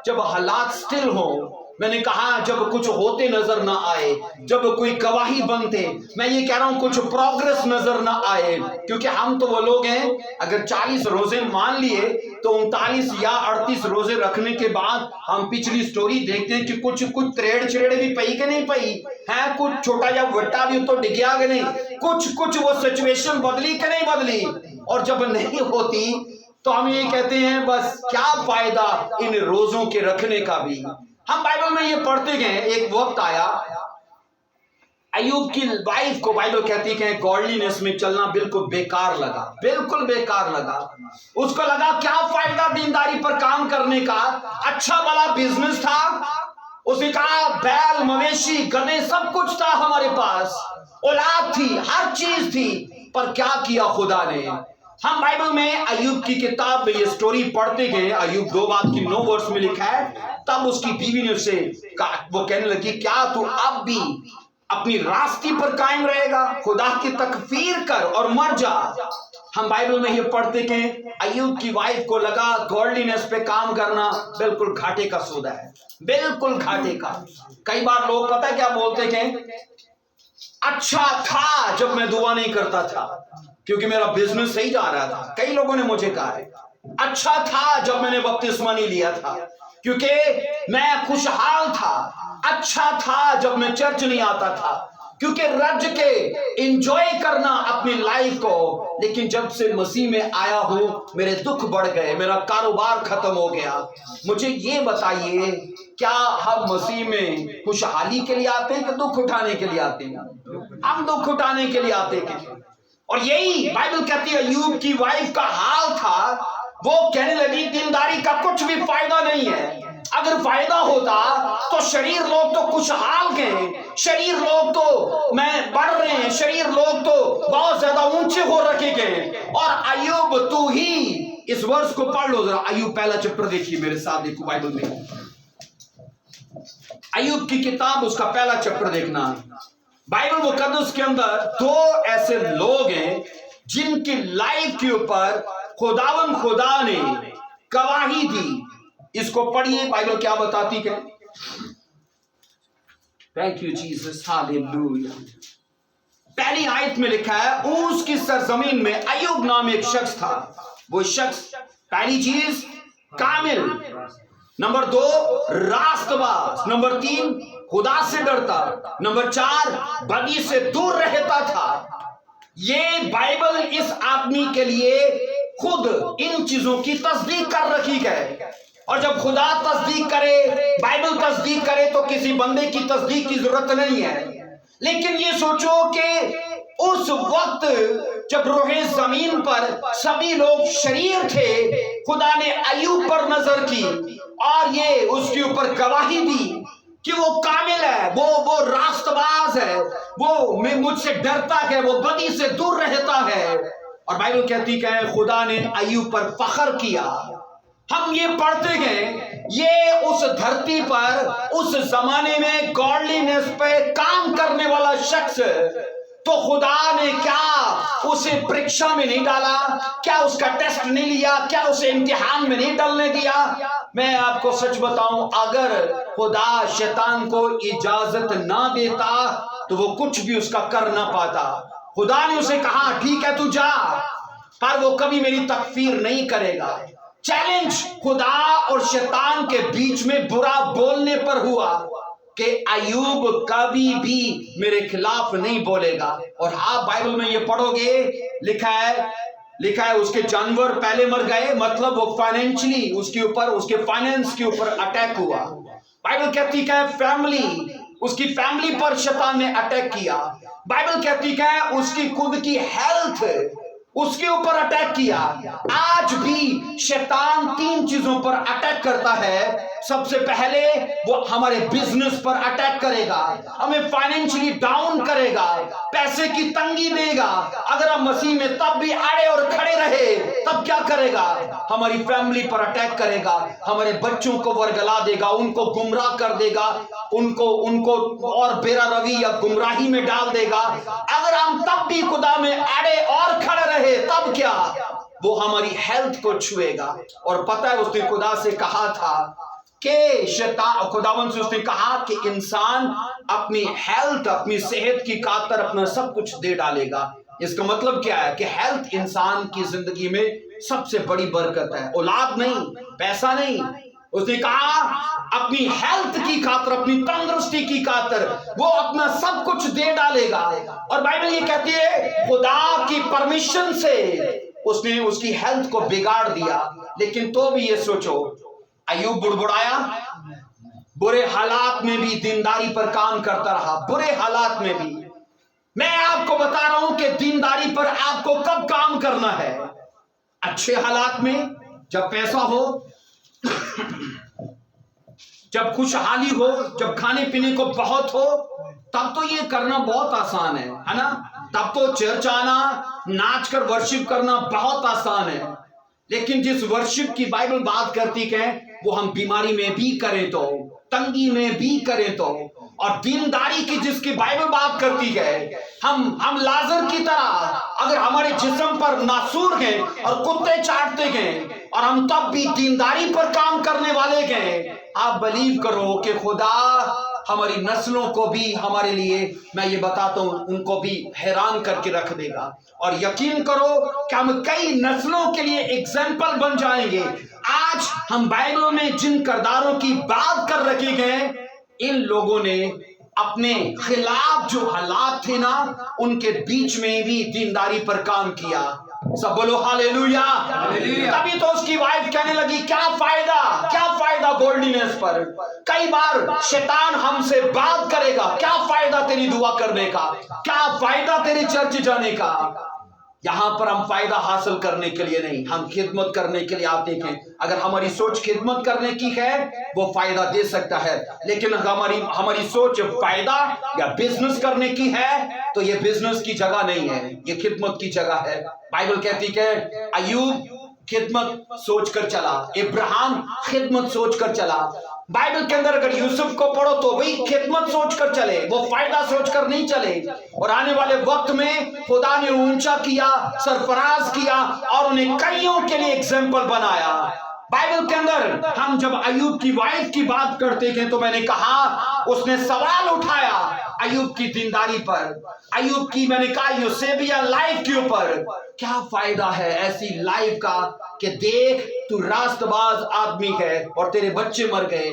जब हालात स्टिल हो। मैंने कहा जब कुछ होते नजर ना आए, जब कोई गवाही बनते, मैं ये कह रहा हूं कुछ प्रोग्रेस नजर ना आए। क्योंकि हम तो वो लोग हैं, अगर 40 रोजे मान लिए तो 39 या 38 रोजे रखने के बाद हम पिछली स्टोरी देखते हैं कि कुछ त्रेड़ चिरेड़ भी पई कि नहीं पई है, कुछ छोटा या वट्टा भी तो डिगया कि नहीं, कुछ वो सिचुएशन बदली कि नहीं बदली। और जब नहीं होती तो हम ये कहते हैं बस क्या फायदा इन रोजों के रखने का भी। हम बाइबल में ये पढ़ते गए, एक वक्त आया अय्यूब की वाइफ को बाइबल कहती है गॉडलीनेस में चलना बिल्कुल बेकार लगा, बिल्कुल बेकार लगा। उसको लगा क्या फायदा दीनदारी पर काम करने का, अच्छा वाला बिजनेस था। उसने कहा बैल मवेशी गधे सब कुछ था हमारे पास, औलाद थी, हर चीज थी, पर क्या किया खुदा ने। हम बाइबल में अय्यूब की किताब में ये स्टोरी पढ़ते गए, अय्यूब 2:9 वर्ष में लिखा है। तब उसकी बीवी ने उसे वो कहने लगी क्या तू अब भी अपनी रास्ते पर कायम रहेगा, खुदा की तकफीर कर और मर जा। हम बाइबल में ये पढ़ते गए अय्यूब की वाइफ को लगा गॉडलीनेस पे काम करना बिल्कुल घाटे का सौदा है, बिल्कुल घाटे का। कई बार लोग पता है क्या बोलते हैं, अच्छा था जब मैं दुआ नहीं करता था क्योंकि मेरा बिजनेस सही जा रहा था। कई लोगों ने मुझे कहा है अच्छा था जब मैंने बपतिस्मा नहीं लिया था क्योंकि मैं खुशहाल था, अच्छा था जब मैं चर्च नहीं आता था क्योंकि रज के एंजॉय करना अपनी लाइफ को। लेकिन जब से मसीह में आया हूं मेरे दुख बढ़ गए, मेरा कारोबार खत्म हो गया। मुझे ये बताइए क्या हम मसीह में खुशहाली के लिए आते हैं कि दुख उठाने के लिए आते हैं? हम दुख उठाने के लिए आते हैं। और यही बाइबल कहती है अय्यूब की वाइफ का हाल था। वो कहने लगी दीनदारी का कुछ भी फायदा नहीं है, अगर फायदा होता तो शरीर लोग तो खुशहाल गए, शरीर लोग तो मैं बढ़ रहे हैं, शरीर लोग तो बहुत ज्यादा ऊंचे हो रखे गए। और अय्यूब तू ही इस वर्ष को पढ़ लो जरा, अय्यूब पहला चैप्टर देखिए मेरे साथ, देखो बाइबल में अय्यूब की किताब उसका पहला चैप्टर देखना। बाइबल मुकद्दस के अंदर दो ऐसे लोग हैं जिनकी लाइफ के ऊपर खुदावन खुदा ने गवाही दी। इसको पढ़िए बाइबल क्या बताती है। Thank you Jesus, hallelujah. पहली आयत में लिखा है ऊस की सरजमीन में अय्यूब नाम एक शख्स था। वो शख्स पहली चीज कामिल, नंबर 2 रास्तबाज, नंबर 3 खुदा से डरता, नंबर 4 बदी से दूर रहता था। ये बाइबल इस आदमी के लिए खुद इन चीजों की तस्दीक कर रखी है। और जब खुदा तस्दीक करे, बाइबल तस्दीक करे तो किसी बंदे की तस्दीक की जरूरत नहीं है। लेकिन ये सोचो कि उस वक्त जब रोहे जमीन पर सभी लोग शरीर थे, खुदा ने अय्यूब पर नजर की और ये उसके ऊपर गवाही दी कि वो कामिल है, वो रास्तबाज है, वो मुझसे डरता है, वो बदी से दूर रहता है। और बाइबल कहती है खुदा ने अय्यूब पर फख्र किया। हम ये पढ़ते गए ये उस धरती पर उस जमाने में गॉडलीनेस पे काम करने वाला शख्स तो खुदा ने क्या उसे परीक्षा में नहीं डाला? क्या उसका टेस्ट नहीं लिया? क्या उसे इम्तिहान में नहीं डालने दिया? मैं आपको सच बताऊं, अगर खुदा शैतान को इजाजत ना देता तो वो कुछ भी उसका कर ना पाता। खुदा ने उसे कहा ठीक है तू जा, पर वो कभी मेरी तकफीर नहीं करेगा। चैलेंज खुदा और शैतान के बीच में बुरा बोलने पर हुआ कि अय्यूब कभी भी मेरे खिलाफ नहीं बोलेगा। और आप बाइबल में ये पढ़ोगे, लिखा है उसके जानवर पहले मर गए, मतलब वो फाइनेंशियली उसके ऊपर, उसके फाइनेंस के ऊपर अटैक हुआ। बाइबल कहती है उसकी फैमिली पर शैतान ने अटैक किया। बाइबल कहती है उसकी खुद की हेल्थ उसके ऊपर अटैक किया। आज भी शैतान 3 चीजों पर अटैक करता है। सबसे पहले वो हमारे बिजनेस पर अटैक करेगा, हमें फाइनेंशियली डाउन करेगा, पैसे की तंगी देगा। अगर हम मसीह में तब भी अड़े और खड़े रहे तब क्या करेगा? हमारी फैमिली पर अटैक करेगा, हमारे बच्चों को वर्गला देगा, उनको गुमराह कर देगा, उनको और बेरा रवि या गुमराही में डाल देगा। अगर हम तब भी खुदा में अड़े और खड़े रहे तब क्या? वो हमारी हेल्थ को छुएगा। और पता है उसने खुदा से कहा था कि शैतान, खुदावन से उसने कहा कि इंसान अपनी हेल्थ, अपनी सेहत की खातिर अपना सब कुछ दे डालेगा। इसका मतलब क्या है कि हेल्थ इंसान की जिंदगी में सबसे बड़ी बरकत है, औलाद नहीं, पैसा नहीं। उसने कहा अपनी हेल्थ की खातिर, अपनी तंदुरुस्ती की खातिर वो अपना सब कुछ दे डालेगा। और बाइबल ये कहती है खुदा की परमिशन से उसने उसकी हेल्थ को बिगाड़ दिया। लेकिन तो भी ये सोचो, अय्यूब बुड़बुड़ाया, बुरे हालात में भी दीनदारी पर काम करता रहा, बुरे हालात में भी। मैं आपको बता रहा हूं कि दीनदारी पर आपको कब काम करना है? अच्छे हालात में, जब पैसा हो, जब खुशहाली हो, जब खाने पीने को बहुत हो, तब तो ये करना बहुत आसान है ना? तब तो चर्च आना, नाच कर वर्शिप करना बहुत आसान है। लेकिन जिस वर्शिप की बाइबल बात करती है वो हम बीमारी में भी करें तो, तंगी में भी करें तो, और दीनदारी की जिसकी बाइबल बात करती है, हम लाजर की तरह अगर हमारे जिस्म पर नासूर हैं और कुत्ते चाटते हैं और हम तब भी दीनदारी पर काम करने वाले हैं, आप बिलीव करो कि खुदा हमारी नस्लों को भी, हमारे लिए मैं ये बताता हूं, उनको भी हैरान करके रख देगा। और यकीन करो कि हम कई नस्लों के लिए एग्जाम्पल बन जाएंगे। आज हम बाइबल में जिन किरदारों की बात कर रखे गए, इन लोगों ने अपने खिलाफ जो हालात थे ना, उनके बीच में भी दीनदारी पर काम किया। सब बोलो हालेलुया। तभी तो उसकी वाइफ कहने लगी क्या फायदा गोल्डीनेस पर। कई बार शैतान हमसे बात करेगा, क्या फायदा तेरी दुआ करने का, क्या फायदा तेरे चर्च जाने का। यहां पर हम फायदा हासिल करने के लिए नहीं, हम खिदमत करने के लिए आते हैं। अगर हमारी सोच खिदमत करने की है वो फायदा दे सकता है, लेकिन अगर हमारी सोच फायदा या बिजनेस करने की है तो ये बिजनेस की जगह नहीं है, ये खिदमत की जगह है। बाइबल कहती है अय्यूब खिदमत सोचकर चला, इब्राहिम खिदमत सोचकर चला। बाइबल के अंदर अगर यूसुफ को पढ़ो तो भाई खिदमत सोचकर चले, वो फायदा सोचकर नहीं चले। और आने वाले वक्त में खुदा ने ऊंचा किया, सरफराज किया और उन्हें कईयों के लिए एग्जाम्पल बनाया। बाइबल के अंदर हम जब अय्यूब की वाइफ की बात करते थे तो मैंने कहा उसने सवाल उठाया अय्यूब की दीनदारी पर, अय्यूब की, मैंने कहा यूसेबिया लाइफ के ऊपर। क्या फायदा है ऐसी लाइफ का कि देख तू रास्तबाज आदमी है और तेरे बच्चे मर गए।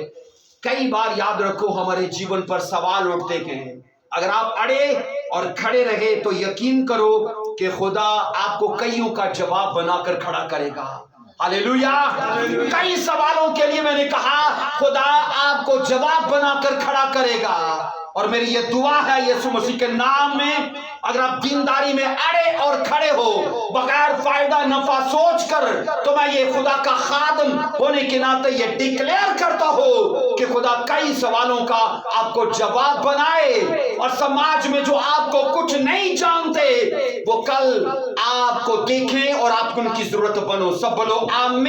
कई बार याद रखो हमारे जीवन पर सवाल उठते हैं, अगर आप अड़े और खड़े रहे तो यकीन करो कि खुदा आपको कईयों का जवाब बनाकर खड़ा करेगा। हालेलुया। कई सवालों के लिए मैंने कहा खुदा आपको जवाब बनाकर खड़ा करेगा। और मेरी ये दुआ है यीशु मसीह के नाम में, अगर आप दीनदारी में अड़े और खड़े हो बगैर फायदा नफा सोचकर, तो मैं ये खुदा का खादम होने के नाते ये डिक्लेयर करता हूं कि खुदा कई सवालों का आपको जवाब बनाए, और समाज में जो आपको कुछ नहीं जानते वो कल आपको देखें और आपको उनकी जरूरत बनो। सब बोलो आमीन।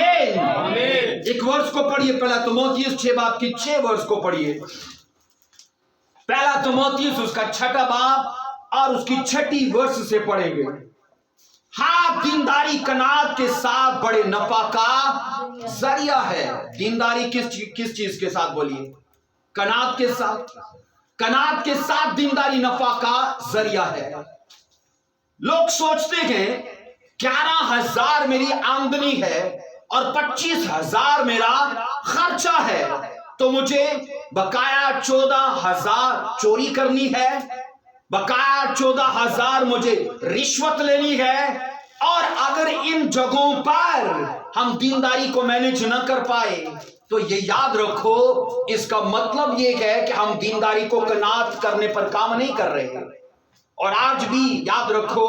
एक वर्ष को पढ़िए, पहला तीमुथियुस 6 बाब की 6 वर्ष को पढ़िए। पहला तीमुथियुस उसका 6 बाब اور اس کی 6 ورس سے پڑھیں گے. ہاں دینداری قناعت کے ساتھ بڑے نفع کا ذریعہ ہے. دینداری کس چیز کے ساتھ بولیے؟ قناعت کے ساتھ. قناعت کے ساتھ دینداری نفع کا ذریعہ ہے. لوگ سوچتے ہیں 11,000 میری آمدنی ہے اور 25,000 میرا خرچہ ہے تو مجھے بقایا 14,000 چوری کرنی ہے، بقایا 14,000 مجھے رشوت لینی ہے. اور اگر ان جگہوں پر ہم دینداری کو مینج نہ کر پائے تو یہ یاد رکھو اس کا مطلب یہ ہے کہ ہم دینداری کو قناعت کرنے پر کام نہیں کر رہے. اور آج بھی یاد رکھو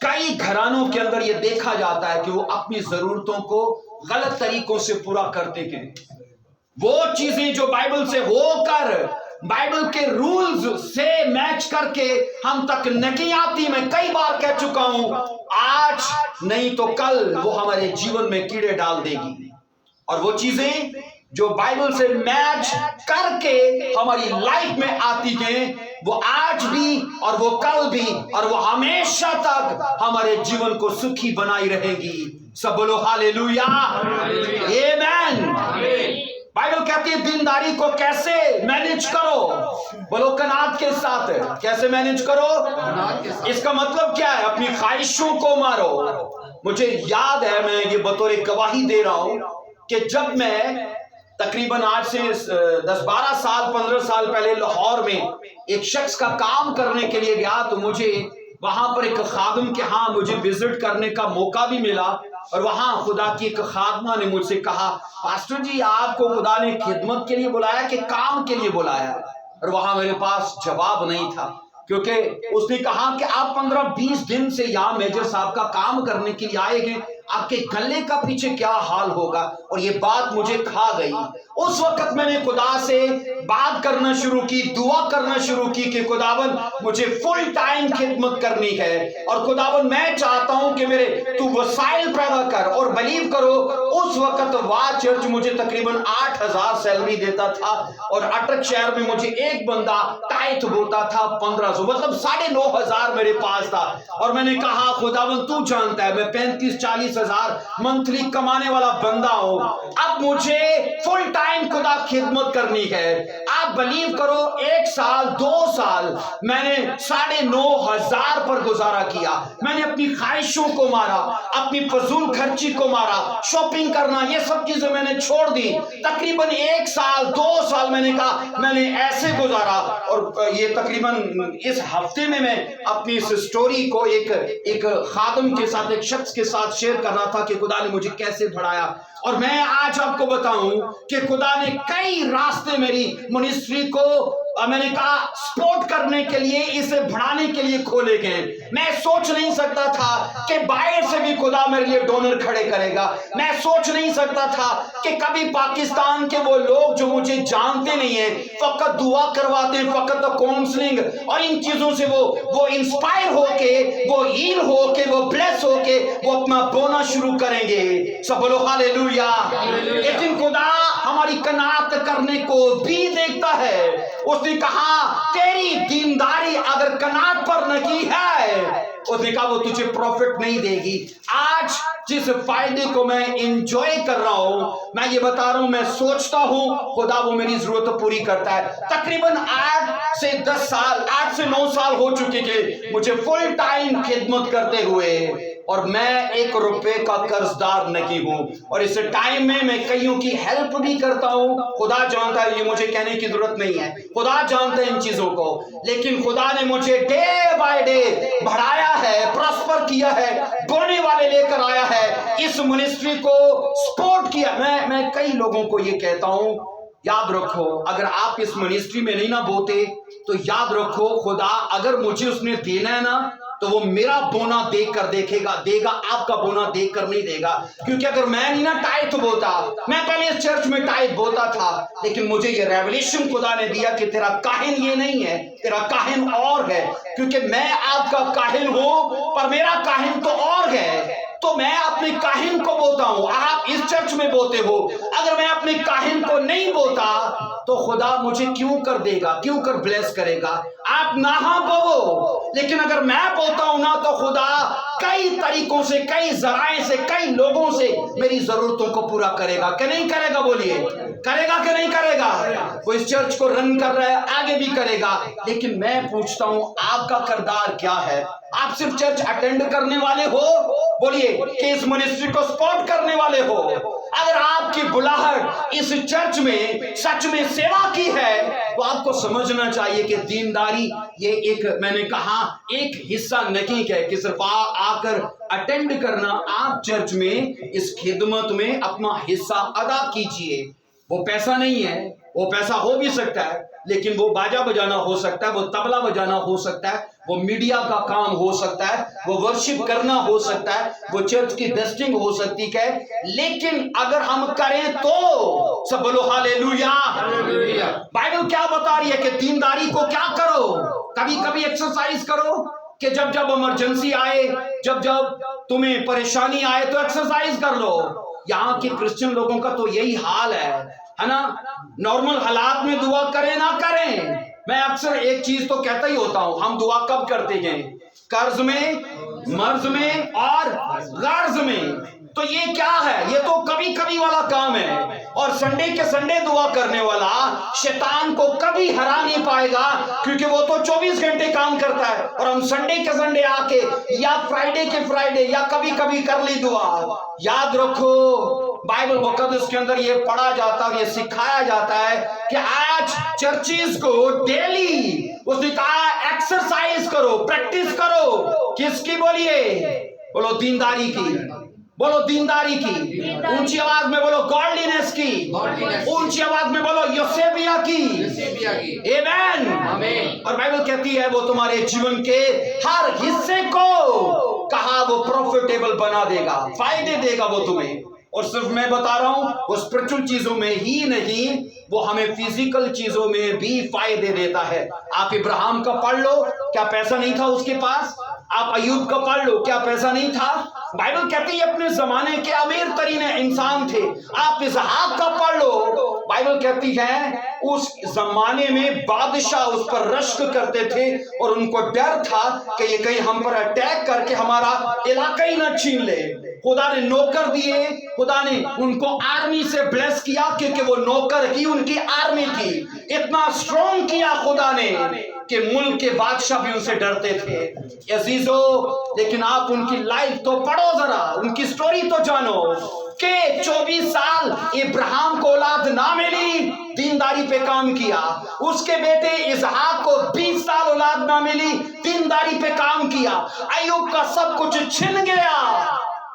کئی گھرانوں کے اندر یہ دیکھا جاتا ہے کہ وہ اپنی ضرورتوں کو غلط طریقوں سے پورا کرتے ہیں. وہ چیزیں جو بائبل سے ہو کر بائبل کے رولز سے میچ کر کے ہم تک نہیں آتی. میں کئی بار کہہ چکا ہوں آج نہیں تو کل وہ ہمارے جیون میں کیڑے ڈال دے گی. اور وہ چیزیں جو بائبل سے میچ کر کے ہماری لائف میں آتی ہیں وہ آج بھی اور وہ کل بھی اور وہ ہمیشہ تک ہمارے جیون کو سکھی بنائی رہے گی. سب بولو ہاللیلویا، آمین. بائبل کہتی ہے دینداری کو کیسے مینج کرو؟ بولو قناعت کے ساتھ. کیسے مینج کرو؟ اس کا مطلب کیا ہے؟ اپنی خواہشوں کو مارو. مجھے یاد ہے، میں یہ بطور گواہی دے رہا ہوں کہ جب میں تقریباً آج سے 10-12 سال 15 سال پہلے لاہور میں ایک شخص کا کام کرنے کے لیے گیا تو مجھے وہاں پر ایک خادم کے ہاں مجھے وزٹ کرنے کا موقع بھی ملا. اور وہاں خدا کی ایک خادمہ نے مجھ سے کہا پاسٹر جی آپ کو خدا نے خدمت کے لیے بلایا کہ کام کے لیے بلایا؟ اور وہاں میرے پاس جواب نہیں تھا کیونکہ اس نے کہا کہ آپ 15-20 دن سے یہاں میجر صاحب کا کام کرنے کے لیے آئے ہیں، آپ کے گلے کا پیچھے کیا حال ہوگا؟ اور یہ بات مجھے کھا گئی. اس وقت میں نے خدا سے بات کرنا شروع کی، دعا کرنا شروع کی کہ خداوند مجھے فل ٹائم خدمت کرنی ہے اور خداوند میں چاہتا ہوں کہ میرے تو وسائل پیدا کر. اور بلیو کرو اس وقت واہ چرچ مجھے تقریباً 8,000 سیلری دیتا تھا اور اٹک شہر میں مجھے ایک بندہ ٹائٹ ہوتا تھا 1,500، مطلب 9,500 میرے پاس تھا. اور میں نے کہا خداوند تو جانتا ہے میں 35-40 ہزار منتھلی کمانے والا بندہ ہوں، اب مجھے فل ٹائم خدا خدمت کرنی ہے. آپ بلیو کرو 1 سال 2 سال میں نے 9,500 پر گزارا کیا. میں نے اپنی خواہشوں کو مارا، اپنی فضول خرچی کو مارا، شاپنگ کرنا یہ سب چیزیں میں نے چھوڑ دی. تقریباً 1 سال 2 سال میں نے کہا میں نے ایسے گزارا. اور یہ تقریباً اس ہفتے میں اپنی اس سٹوری کو ایک خادم کے ساتھ ایک شخص کے ساتھ شیئر کر رہا تھا کہ خدا نے مجھے کیسے بڑھایا. اور میں آج آپ کو بتاؤں کہ خدا نے کئی راستے میری منسٹری کو میں نے کہا سپورٹ کرنے کے لیے، اسے بڑھانے کے لیے کھولے گئے. میں سوچ نہیں سکتا تھا کہ باہر سے بھی خدا میرے لیے ڈونر کھڑے کرے گا. میں سوچ نہیں سکتا تھا کہ کبھی پاکستان کے وہ لوگ جو مجھے جانتے نہیں ہیں فقط دعا کرواتے ہیں، فقط کاؤنسلنگ اور ان چیزوں سے وہ انسپائر ہو کے، وہ ہیل ہو کے، وہ بلیس ہو کے وہ اپنا بونا شروع کریں گے. سب بولو ہاللیلویا. لیکن خدا ہماری قناعت کرنے کو بھی دیکھتا ہے. اس نے کہا تیری دینداری اگر قناعت پر نہیں ہے اس نے کہا وہ تجھے پروفٹ نہیں دے گی. آج جس فائدے کو میں انجوائے کر رہا ہوں میں یہ بتا رہا ہوں، میں سوچتا ہوں خدا وہ میری ضرورت پوری کرتا ہے. تقریباً 8 سے 10 سال 8 سے 9 سال ہو چکے تھے مجھے فل ٹائم خدمت کرتے ہوئے اور میں 1 روپے کا قرض دار نہیں ہوں. اور اس ٹائم میں کئیوں کی ہیلپ بھی کرتا ہوں. خدا جانتا ہے، یہ مجھے کہنے کی ضرورت نہیں ہے، خدا جانتا ہے ان چیزوں کو. لیکن خدا نے مجھے ڈے بائی ڈے بڑھایا ہے، پراسپر کیا ہے، بونے والے لے کر آیا ہے، اس منسٹری کو سپورٹ کیا. میں کئی لوگوں کو یہ کہتا ہوں یاد رکھو اگر آپ اس منسٹری میں نہیں نہ بوتے تو یاد رکھو خدا اگر مجھے اس نے دینا ہے نا تو وہ میرا بونا دیکھ کر دے گا، آپ کا بونا دیکھ کر نہیں دے گا. کیونکہ اگر میں نہیں نا ٹائٹ بوتا، میں پہلے اس چرچ میں ٹائٹ بوتا تھا لیکن مجھے یہ ریولیشن خدا نے دیا کہ تیرا کاہن یہ نہیں ہے، تیرا کاہن اور ہے. کیونکہ میں آپ کا کاہن ہوں پر میرا کاہن تو اور ہے. تو میں اپنے अपने काहिन को बोता हूं, आप इस चर्च में बोते हो, अगर मैं अपने काहिन को नहीं बोता तो खुदा मुझे क्यों कर देगा, क्यों कर ब्लेस करेगा? आप ना बोवो, लेकिन अगर मैं बोता हूं ना तो खुदा कई तरीकों से, कई जराए से, कई लोगों से मेरी जरूरतों को पूरा करेगा कि नहीं करेगा? बोलिए, करेगा कि नहीं करेगा? वो इस चर्च को रन कर रहा है, आगे भी करेगा। लेकिन मैं पूछता हूं, आपका किरदार क्या है? आप सिर्फ चर्च अटेंड करने वाले हो, बोलिए, कि इस मिनिस्ट्री को सपोर्ट करने वाले हो? अगर आपकी बुलाहट इस चर्च में सच में सेवा की है तो आपको समझना चाहिए कि दीनदारी ये एक, मैंने कहा, एक हिस्सा नहीं है कि सिर्फ आकर अटेंड करना। आप चर्च में इस खिदमत में अपना हिस्सा अदा कीजिए। वो पैसा नहीं है, वो पैसा हो भी सकता है, लेकिन वो बाजा बजाना हो सकता है, वो तबला बजाना हो सकता है, वो मीडिया का काम हो सकता है, वो वर्शिप करना हो सकता है, वो चर्च की डस्टिंग हो सकती है। लेकिन अगर हम करें तो सब बोलो हालेलुया। बाइबल क्या बता रही है कि दीनदारी को क्या करो? कभी कभी एक्सरसाइज करो कि जब जब इमरजेंसी आए, जब जब तुम्हें परेशानी आए तो एक्सरसाइज कर लो। यहाँ के क्रिश्चियन लोगों का तो यही हाल है ना? नॉर्मल हालात में दुआ करें ना करें, मैं अक्सर एक चीज तो कहता ही होता हूं, हम दुआ कब करते हैं? कर्ज में, मर्ज में और गर्ज में। तो ये क्या है? ये तो कभी कभी वाला काम है। और संडे के संडे दुआ करने वाला शैतान को कभी हरा नहीं पाएगा, क्योंकि वो तो 24 घंटे काम करता है। और हम संडे के संडे आके या फ्राइडे के फ्राइडे या कभी कभी कर ली दुआ। याद रखो, बाइबल मुकद्दस के अंदर ये पढ़ा जाता है, ये सिखाया जाता है कि आज चर्चिस को डेली उसने कहा एक्सरसाइज करो, प्रैक्टिस करो। किसकी? बोलिए, बोलो दीनदारी की, बोलो दीनदारी की। ऊंची आवाज में बोलो गॉडलीनेस की, ऊंची आवाज में बोलो योसेबिया की। आमेन। और बाइबल कहती है वो तुम्हारे जीवन के हर हिस्से को कहा वो प्रॉफिटेबल बना देगा, फायदे देगा वो तुम्हें। और सिर्फ मैं बता रहा हूं, वो स्पिरिचुअल चीजों में ही नहीं, वो हमें फिजिकल चीजों में भी फायदे देता है। आप इब्राहिम का पढ़ लो, क्या पैसा नहीं था उसके पास? आप अयूब का पढ़ लो, क्या पैसा नहीं था? बाइबल कहती है अपने जमाने के अमीर तरीन इंसान थे। आप इसहाक का पढ़ लो, बाइबल कहती है उस जमाने में बादशाह उस पर रश्क करते थे और उनको डर था कि ये कहीं हम पर अटैक करके हमारा इलाका ही ना छीन ले। खुदा ने नौकर दिए, खुदा ने उनको आर्मी से ब्लेस किया, क्योंकि वो नौकर ही उनकी आर्मी थी। इतना स्ट्रॉन्ग किया खुदा ने कि मुल्क के बादशाह भी उनसे डरते थे। अजीजो, लेकिन आप उनकी लाइफ तो पढ़ो, जरा उनकी स्टोरी तो जानो कि 24 साल इब्राहिम को औलाद ना मिली, दीनदारी पे काम किया। उसके बेटे इसहाक को 20 साल औलाद ना मिली, दीनदारी पे काम किया। अय्यूब का सब कुछ छिन गया,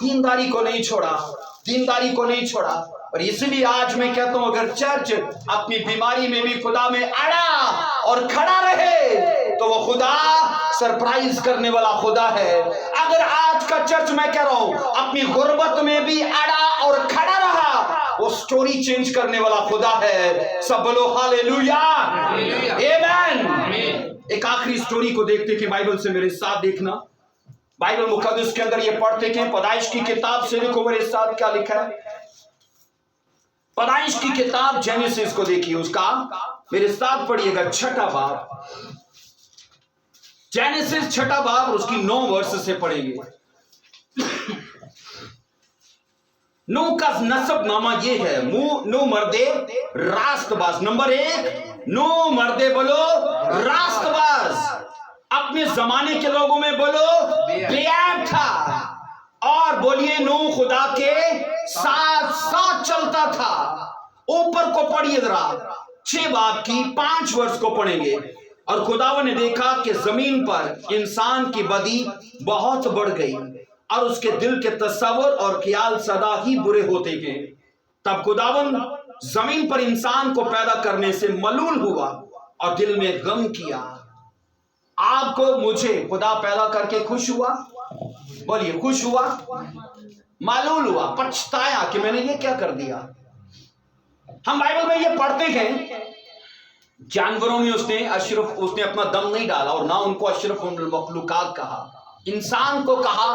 दीनदारी को नहीं छोड़ा, दीनदारी को नहीं छोड़ा। और इसलिए आज मैं कहता हूं, अगर चर्च अपनी बीमारी में भी खुदा में अड़ा और खड़ा रहे तो वो खुदा सरप्राइज करने वाला खुदा है। अगर आज का चर्च, मैं कह रहा हूं, अपनी गुर्बत में भी अड़ा और खड़ा रहा, वो स्टोरी चेंज करने वाला खुदा है। सब बोलो हालेलुया, आमेन। एक आखिरी स्टोरी को देखते कि बाइबल से मेरे साथ देखना। बाइबल मुकद्दस के अंदर ये पढ़ते कि पैदाइश की किताब से, देखो मेरे साथ क्या लिखा है। पैदाइश की किताब जेनेसिस को देखिए, उसका मेरे साथ पढ़िएगा 6ठा बाब। जेनेसिस 6ठा बाब, उसकी 9 वर्ष से पढ़ेंगे। नू का नसब नामा ये है, नू मर्दे रास्तबाज। नंबर 1, नू मर्दे बोलो रास्तबाज। अपने जमाने के लोगों में बोलो बेऐब था। और बोलिए नू खुदा के साथ साथ चलता था। ऊपर को पढ़िए जरा, 6 बाब की 5 वर्ष को पढ़ेंगे। और खुदावन ने देखा कि जमीन पर इंसान की बदी बहुत बढ़ गई और उसके दिल के तस्वर और ख्याल सदा ही बुरे होते गए। तब खुदावन जमीन पर इंसान को पैदा करने से मलूल हुआ और दिल में गम किया। आपको मुझे खुदा पैदा करके खुश हुआ? बोलिए, खुश हुआ? मालूल हुआ? पछताया कि मैंने ये क्या कर दिया? हम बाइबल में ये पढ़ते हैं, जानवरों में उसने अपना दम नहीं डाला और ना उनको अशरफ मखलूकात कहा। इंसान को कहा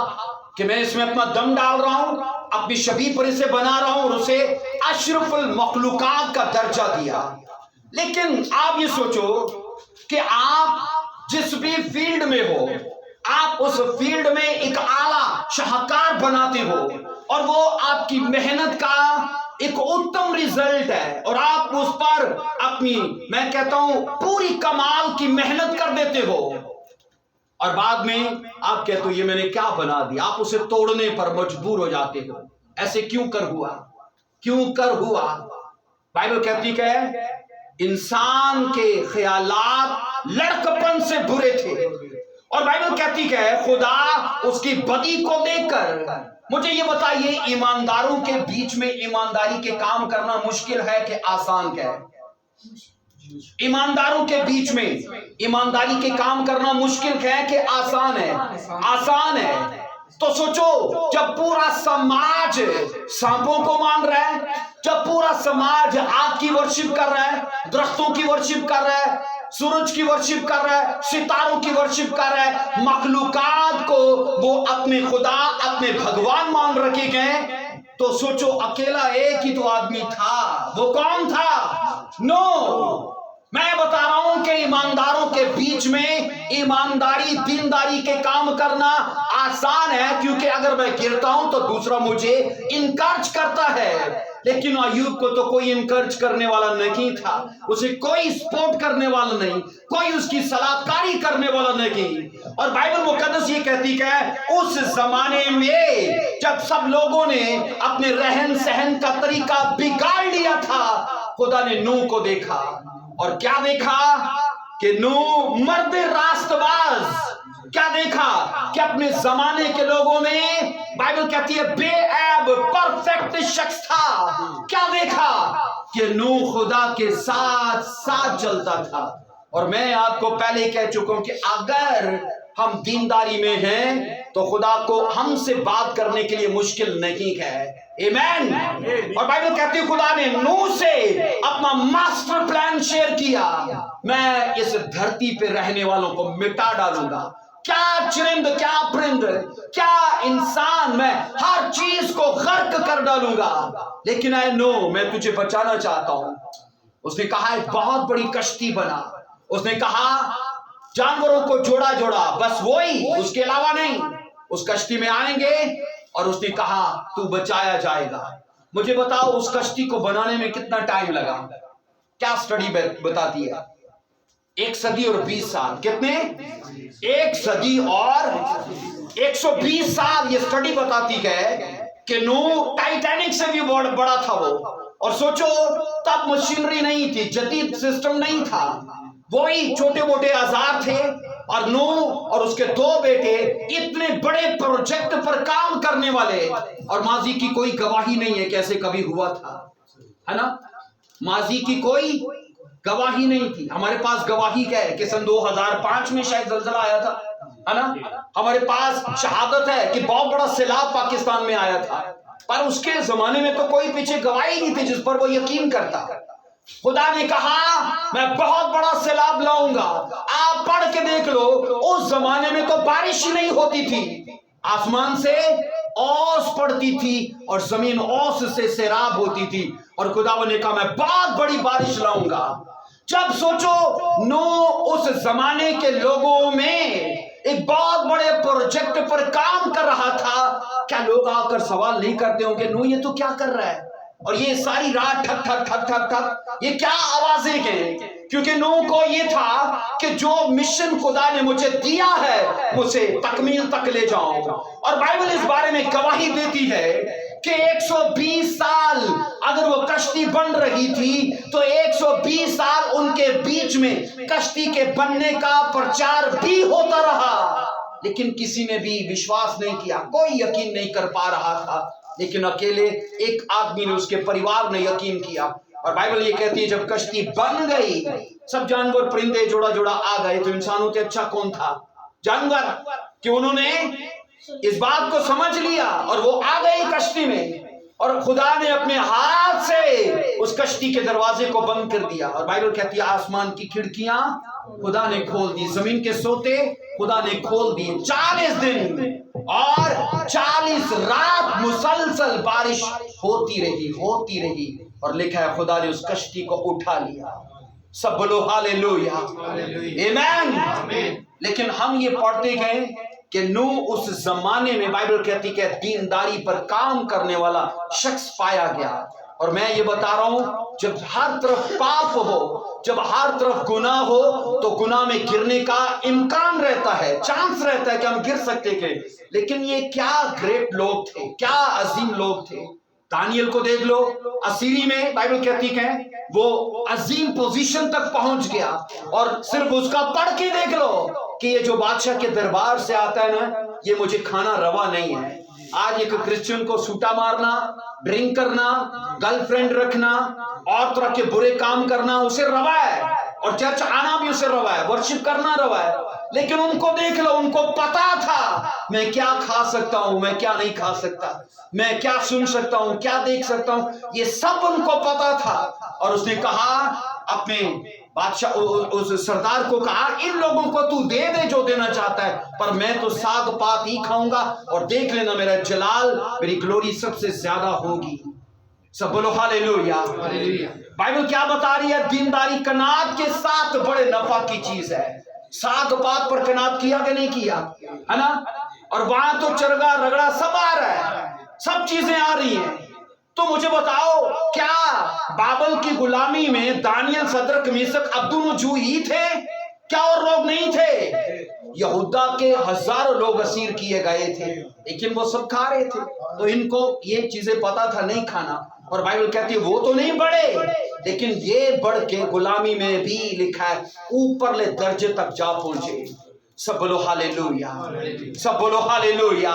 کہ میں اس میں اپنا دم ڈال رہا ہوں، اپنی شبیہ پر اسے بنا رہا ہوں اور اسے اشرف المخلوقات کا درجہ دیا۔ لیکن آپ یہ سوچو کہ آپ جس بھی فیلڈ میں ہو، آپ اس فیلڈ میں ایک اعلیٰ شاہکار بناتے ہو اور وہ آپ کی محنت کا ایک اتم ریزلٹ ہے، اور آپ اس پر اپنی، میں کہتا ہوں، پوری کمال کی محنت کر دیتے ہو، اور بعد میں آپ کہتے ہو یہ میں نے کیا بنا دیا، آپ اسے توڑنے پر مجبور ہو جاتے ہو۔ ایسے کیوں کر ہوا؟ کیوں کر ہوا؟ بائبل کہتی کہ انسان کے خیالات لڑکپن سے برے تھے، اور بائبل کہتی کہ خدا اس کی بدی کو دیکھ کر، مجھے یہ بتائیے، ایمانداروں کے بیچ میں ایمانداری کے کام کرنا مشکل ہے کہ آسان ہے؟ ایمانداروں کے بیچ میں ایمانداری کے کام کرنا مشکل ہے کہ آسان ہے؟ آسان ہے۔ تو سوچو، جب پورا سماج سانپوں کو مان رہا ہے، جب پورا سماج آگ کی ورشپ کر رہا ہے، درختوں کی ورشپ کر رہا ہے، سورج کی ورشپ کر رہا ہے، ستاروں کی ورشپ کر رہا ہے، مخلوقات کو وہ اپنے خدا، اپنے بھگوان مان رکھے گئے، تو سوچو اکیلا ایک ہی تو آدمی تھا، وہ کون تھا؟ نو۔ میں بتا رہا ہوں کہ ایمانداروں کے بیچ میں ایمانداری، دینداری کے کام کرنا آسان ہے، کیونکہ اگر میں گرتا ہوں تو دوسرا مجھے انکرج کرتا ہے، لیکن ایوب کو تو کوئی انکرج کرنے والا نہیں تھا، اسے کوئی سپورٹ کرنے والا نہیں، کوئی اس کی صلاح کاری کرنے والا نہیں۔ اور بائبل مقدس یہ کہتی کہ اس زمانے میں جب سب لوگوں نے اپنے رہن سہن کا طریقہ بگاڑ لیا تھا، خدا نے نوح کو دیکھا، اور کیا دیکھا؟ کہ نوح مرد راست باز۔ کیا دیکھا؟ کہ اپنے زمانے کے لوگوں میں بائبل کہتی ہے بے عیب پرفیکٹ شخص تھا۔ کیا دیکھا؟ کہ نوح خدا کے ساتھ ساتھ چلتا تھا۔ اور میں آپ کو پہلے کہہ چکا ہوں کہ اگر ہم دینداری میں ہیں تو خدا کو ہم سے بات کرنے کے لیے مشکل نہیں ہے۔ ایمین۔ اور بائبل کہتی ہے خدا نے نوح سے اپنا ماسٹر پلان شیئر کیا، میں اس دھرتی پہ رہنے والوں کو مٹا ڈالوں گا، کیا چرند، کیا پرند، کیا انسان، میں ہر چیز کو غرق کر ڈالوں گا، لیکن اے نوح میں تجھے بچانا چاہتا ہوں۔ اس نے کہا ایک بہت بڑی کشتی بنا، اس نے کہا جانوروں کو جوڑا جوڑا، بس وہی، اس کے علاوہ نہیں، اس کشتی میں آئیں گے، اور اس نے کہا تو بچایا جائے گا۔ مجھے بتاؤ اس کشتی کو بنانے میں کتنا ٹائم لگا؟ کیا سٹڈی بتاتی ہے؟ 1 صدی اور 20 سال۔ کتنے؟ 1 صدی اور 120 سال یہ سٹڈی بتاتی ہے کہ نوح ٹائٹینک سے بھی بڑا تھا وہ۔ اور سوچو تب مشینری نہیں تھی، جدید سسٹم نہیں تھا، وہی چھوٹے موٹے اوزار تھے، اور نوح اور اس کے 2 بیٹے اتنے بڑے پروجیکٹ پر کام کرنے والے، اور ماضی کی کوئی گواہی نہیں ہے کہ ایسے کبھی ہوا تھا، ہے نا؟ ماضی کی کوئی گواہی نہیں تھی۔ ہمارے پاس گواہی کیا ہے کہ سن 2005 میں شاید زلزلہ آیا تھا، ہے نا؟ ہمارے پاس شہادت ہے کہ بہت بڑا سیلاب پاکستان میں آیا تھا، پر اس کے زمانے میں تو کوئی پیچھے گواہی نہیں تھی جس پر وہ یقین کرتا۔ خدا نے کہا میں بہت بڑا سیلاب لاؤں گا، آپ پڑھ کے دیکھ لو، اس زمانے میں تو بارش ہی نہیں ہوتی تھی، آسمان سے اوس پڑتی تھی اور زمین اوس سے سیراب ہوتی تھی، اور خدا نے کہا میں بہت بڑی بارش لاؤں گا۔ جب سوچو نوح اس زمانے کے لوگوں میں ایک بہت بڑے پروجیکٹ پر کام کر رہا تھا، کیا لوگ آ کر سوال نہیں کرتے ہوں کہ نوح یہ تو کیا کر رہا ہے، اور یہ ساری رات ٹھک ٹھک ٹھک ٹھک ٹھک یہ کیا آوازیں ہیں؟ کیونکہ نوح کو یہ تھا کہ جو مشن خدا نے مجھے دیا ہے اسے تکمیل تک لے جاؤں، اور بائبل اس بارے میں گواہی دیتی ہے کہ 120 سال اگر وہ کشتی بن رہی تھی تو 120 سال ان کے بیچ میں کشتی کے بننے کا پرچار بھی ہوتا رہا، لیکن کسی نے بھی وشواس نہیں کیا، کوئی یقین نہیں کر پا رہا تھا، لیکن اکیلے ایک آدمی نے، اس کے پریوار نے یقین کیا۔ اور بائبل یہ کہتی ہے جب کشتی بن گئی، سب جانور پرندے جوڑا جوڑا آ گئے، تو انسانوں سے اچھا کون تھا؟ جانور، کہ انہوں نے اس بات کو سمجھ لیا اور وہ آ گئی کشتی میں، اور خدا نے اپنے ہاتھ سے اس کشتی کے دروازے کو بند کر دیا، اور بائبل کہتی ہے آسمان کی کھڑکیاں خدا نے کھول دی. زمین کے سوتے خدا نے کھول دیے. 40 دن اور 40 رات مسلسل بارش ہوتی رہی اور لکھا ہے خدا نے اس کشتی کو اٹھا لیا. سب بولو ہاللیلویا، آمین. لیکن ہم یہ پڑھتے گئے کہ نوح اس زمانے میں بائبل کہتی کہ دینداری پر کام کرنے والا شخص پایا گیا. اور میں یہ بتا رہا ہوں جب ہر طرف پاپ ہو، جب ہر طرف گناہ ہو تو گناہ میں گرنے کا امکان رہتا ہے، چانس رہتا ہے کہ ہم گر سکتے تھے. لیکن یہ کیا گریٹ لوگ تھے، کیا عظیم لوگ تھے. دانیل کو دیکھ لو، اسیری میں بائبل کہتی کہ وہ عظیم پوزیشن تک پہنچ گیا. اور صرف اس کا پڑھ کے دیکھ لو کہ یہ جو بادشاہ کے دربار سے آتا ہے نا، یہ مجھے کھانا روا نہیں ہے. آج ایک کرسچن کو سوٹا مارنا، ڈرنک کرنا، گرل فرینڈ رکھنا، اور طرح کے برے کام کرنا اسے روا ہے، اور چرچ آنا بھی اسے روا ہے، ورشپ کرنا روا ہے. لیکن ان کو دیکھ لو، ان کو پتا تھا میں کیا کھا سکتا ہوں، میں کیا نہیں کھا سکتا، میں کیا سن سکتا ہوں، کیا دیکھ سکتا ہوں، یہ سب ان کو پتا تھا. اور اس نے کہا اپنے بادشاہ اس سردار کو کہا ان لوگوں کو تو دے دے جو دینا چاہتا ہے، پر میں تو ساگ پات ہی کھاؤں گا، اور دیکھ لینا میرا جلال، میری گلوری سب سے زیادہ ہوگی. سب بولو ہاللیلویا. بائبل کیا بتا رہی ہے؟ دینداری کنات کے ساتھ بڑے نفع کی چیز ہے. ساگ پات پر کنات کیا کہ نہیں کیا ہے نا؟ اور وہاں تو چرگا رگڑا سب آ رہا ہے، سب چیزیں آ رہی ہیں. تو مجھے بتاؤ کیا بابل کی غلامی میں دانیل، صدرک، میثق، عبدالنجو ہی تھے؟ کیا اور لوگ نہیں تھے؟ یہودا کے ہزاروں لوگ اسیر کیے گئے تھے، لیکن وہ سب کھا رہے تھے. تو ان کو یہ چیزیں پتا تھا نہیں کھانا. اور بائبل کہتی ہے وہ تو نہیں بڑھے، لیکن یہ بڑھ کے غلامی میں بھی لکھا ہے اوپر لے درجے تک جا پہنچے. سب بولو ہاللیلویا، سب بولو ہاللیلویا،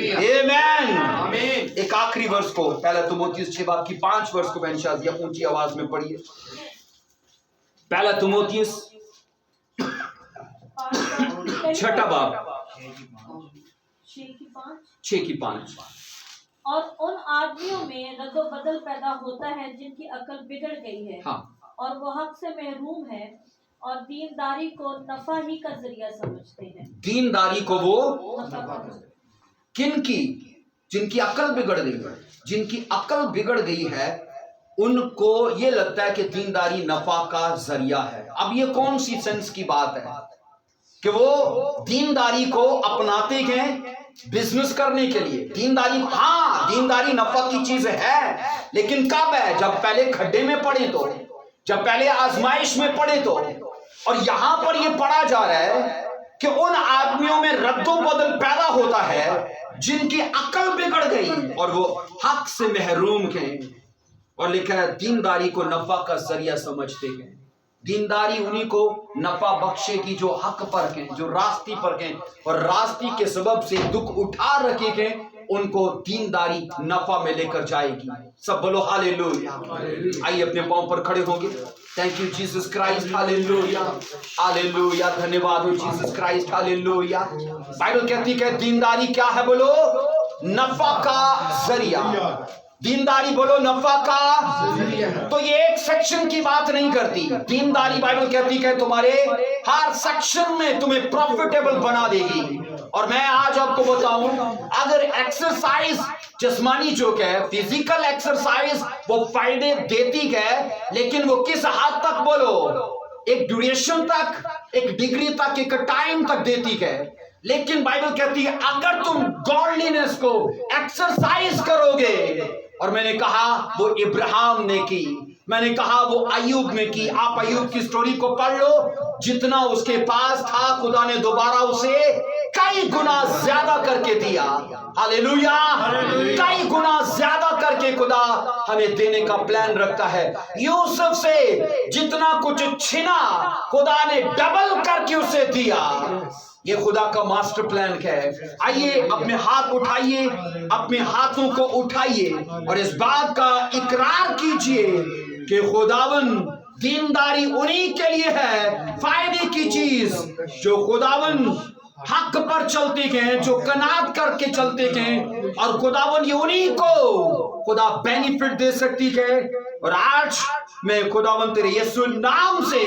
آمین. ایک آخری ورس کو، پہلا تimotheus 6:5 ورس کو بہن شازیہ اونچی آواز میں پڑھیے. پہلا تimotheus 6:5. اور ان آدمیوں میں رد و بدل پیدا ہوتا ہے جن کی عقل بگڑ گئی ہے، اور وہ حق سے محروم ہے اور دینداری کو نفع ہی کا ذریعہ سمجھتے ہیں. دینداری کو وہ کن کی؟ جن کی عقل بگڑ گئی ہے. جن کی عقل بگڑ گئی ہے ان کو یہ لگتا ہے کہ دینداری نفع کا ذریعہ ہے. اب یہ کون سی سینس کی بات ہے کہ وہ دینداری کو اپناتے گئے بزنس کرنے کے لیے؟ دینداری، ہاں دینداری نفع کی چیز ہے، لیکن کب ہے؟ جب پہلے کھڈے میں پڑے تو، جب پہلے آزمائش میں پڑے تو. اور یہاں پر یہ پڑھا جا رہا ہے کہ ان آدمیوں میں رد و بدل پیدا ہوتا ہے جن کی عقل بگڑ گئی اور وہ حق سے محروم ہیں. اور لکھا ہے دینداری کو نفع کا ذریعہ سمجھتے ہیں. دینداری انہی کو نفع بخشے گی جو حق پر ہیں، جو راستی پر ہیں، اور راستی کے سبب سے دکھ اٹھا رکھے گئے ان کو دینداری نفع میں لے کر جائے گی. سب بولو ہاللیلویا. آئیے اپنے پاؤں پر کھڑے ہوں گے. Thank you Jesus Christ, hallelujah, hallelujah. دھنیواد ہو جیسس کرائسٹ، ہاللیلویا. بائبل کہتی ہے کہ دینداری کیا ہے؟ بولو نفع کا ذریعہ. دینداری بولو نفع کا. تو یہ ایک سیکشن کی بات نہیں کرتی. دینداری بائبل کہتی کہ تمہارے ہر سیکشن میں تمہیں پروفیٹیبل بنا دے گی. اور میں آج آپ کو بتاؤں، اگر ایکسرسائز جسمانی جو ہے فزیکل ایکسرسائز وہ فائدے دیتی ہے، لیکن وہ کس حد تک؟ بولو ایک ڈیوریشن تک، ایک ڈگری تک، ایک ٹائم تک دیتی ہے. لیکن بائبل کہتی ہے اگر تم گاڈلینس کو ایکسرسائز کرو گے، اور میں نے کہا وہ ابراہیم نے کی، میں نے کہا وہ ایوب نے کی. آپ ایوب کی سٹوری کو پڑھ لو، جتنا اس کے پاس تھا خدا نے دوبارہ اسے کئی گنا زیادہ کر کے دیا. ہاللیلویا. کئی گنا زیادہ کر کے خدا ہمیں دینے کا پلان رکھتا ہے. یوسف سے جتنا کچھ چھنا خدا نے ڈبل کر کے اسے دیا. یہ خدا کا ماسٹر پلان ہے. آئیے اپنے ہاتھ اٹھائیے، اپنے ہاتھوں کو اٹھائیے اور اس بات کا اقرار کیجئے کہ خداون دینداری انہی کے لیے ہے فائدے کی چیز جو خداون حق پر چلتے گئے، جو قناعت کر کے چلتے گئے، اور خداون یہ انہی کو خدا بینیفٹ دے سکتی ہے. اور آج मैं खुदावंद तेरे यीशु नाम से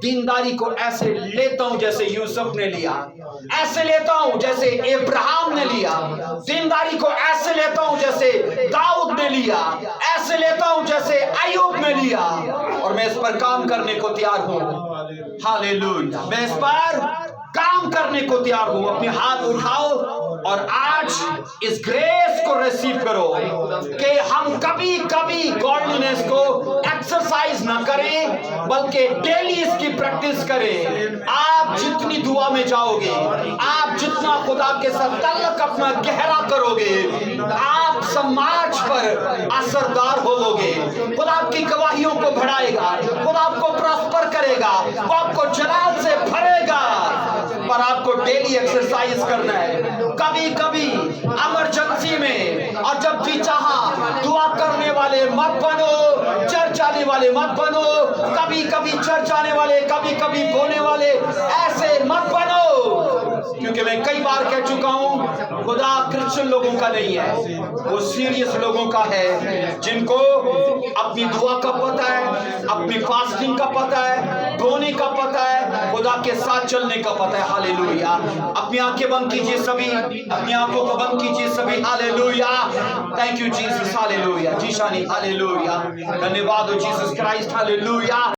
दीनदारी को ऐसे लेता हूं जैसे यूसुफ ने लिया, ऐसे लेता हूं जैसे इब्राहिम ने लिया, दीनदारी को ऐसे लेता हूं जैसे दाऊद ने लिया, ऐसे लेता हूं जैसे अय्यूब ने लिया, और मैं इस पर काम करने को तैयार हूं। हालेलुया, मैं इस पर काम करने को तैयार हूं। अपने हाथ उठाओ और आज इस ग्रेस को रिसीव करो कि हम कभी कभी गॉडलीनेस को एक्सरसाइज ना करें बल्कि डेली इसकी प्रैक्टिस करें। आप जितनी दुआ में जाओगे, आप जितना खुदा के साथ ताल्लुक अपना गहरा करोगे, आप समाज पर असरदार होवोगे। खुदा आपकी गवाहियों को बढ़ाएगा, खुदा आपको प्रॉस्पर करेगा, वो आपको जलाल से भरेगा, पर आपको डेली एक्सरसाइज करना है। कभी कभी इमरजेंसी में और जब भी चाहा दुआ करने वाले मत बनो, चर्च आने वाले मत बनो, कभी कभी चर्च आने वाले, कभी कभी बोलने वाले ऐसे मत बनो, क्योंकि मैं कई बार कह चुका हूं खुदा क्रिश्चियन लोगों का नहीं है, वो सीरियस लोगों का है, जिनको अपनी दुआ का पता है, अपनी फास्टिंग का पता है, रोने का पता है, खुदा के साथ चलने का पता है। हालेलुया। अपनी आंखें बंद कीजिए सभी, अपनी आंखों को बंद कीजिए सभी। Hallelujah, thank you Jesus. Hallelujah, जी शानी। हालेलुया, धन्यवाद हो जीसस क्राइस्ट। हालेलुया।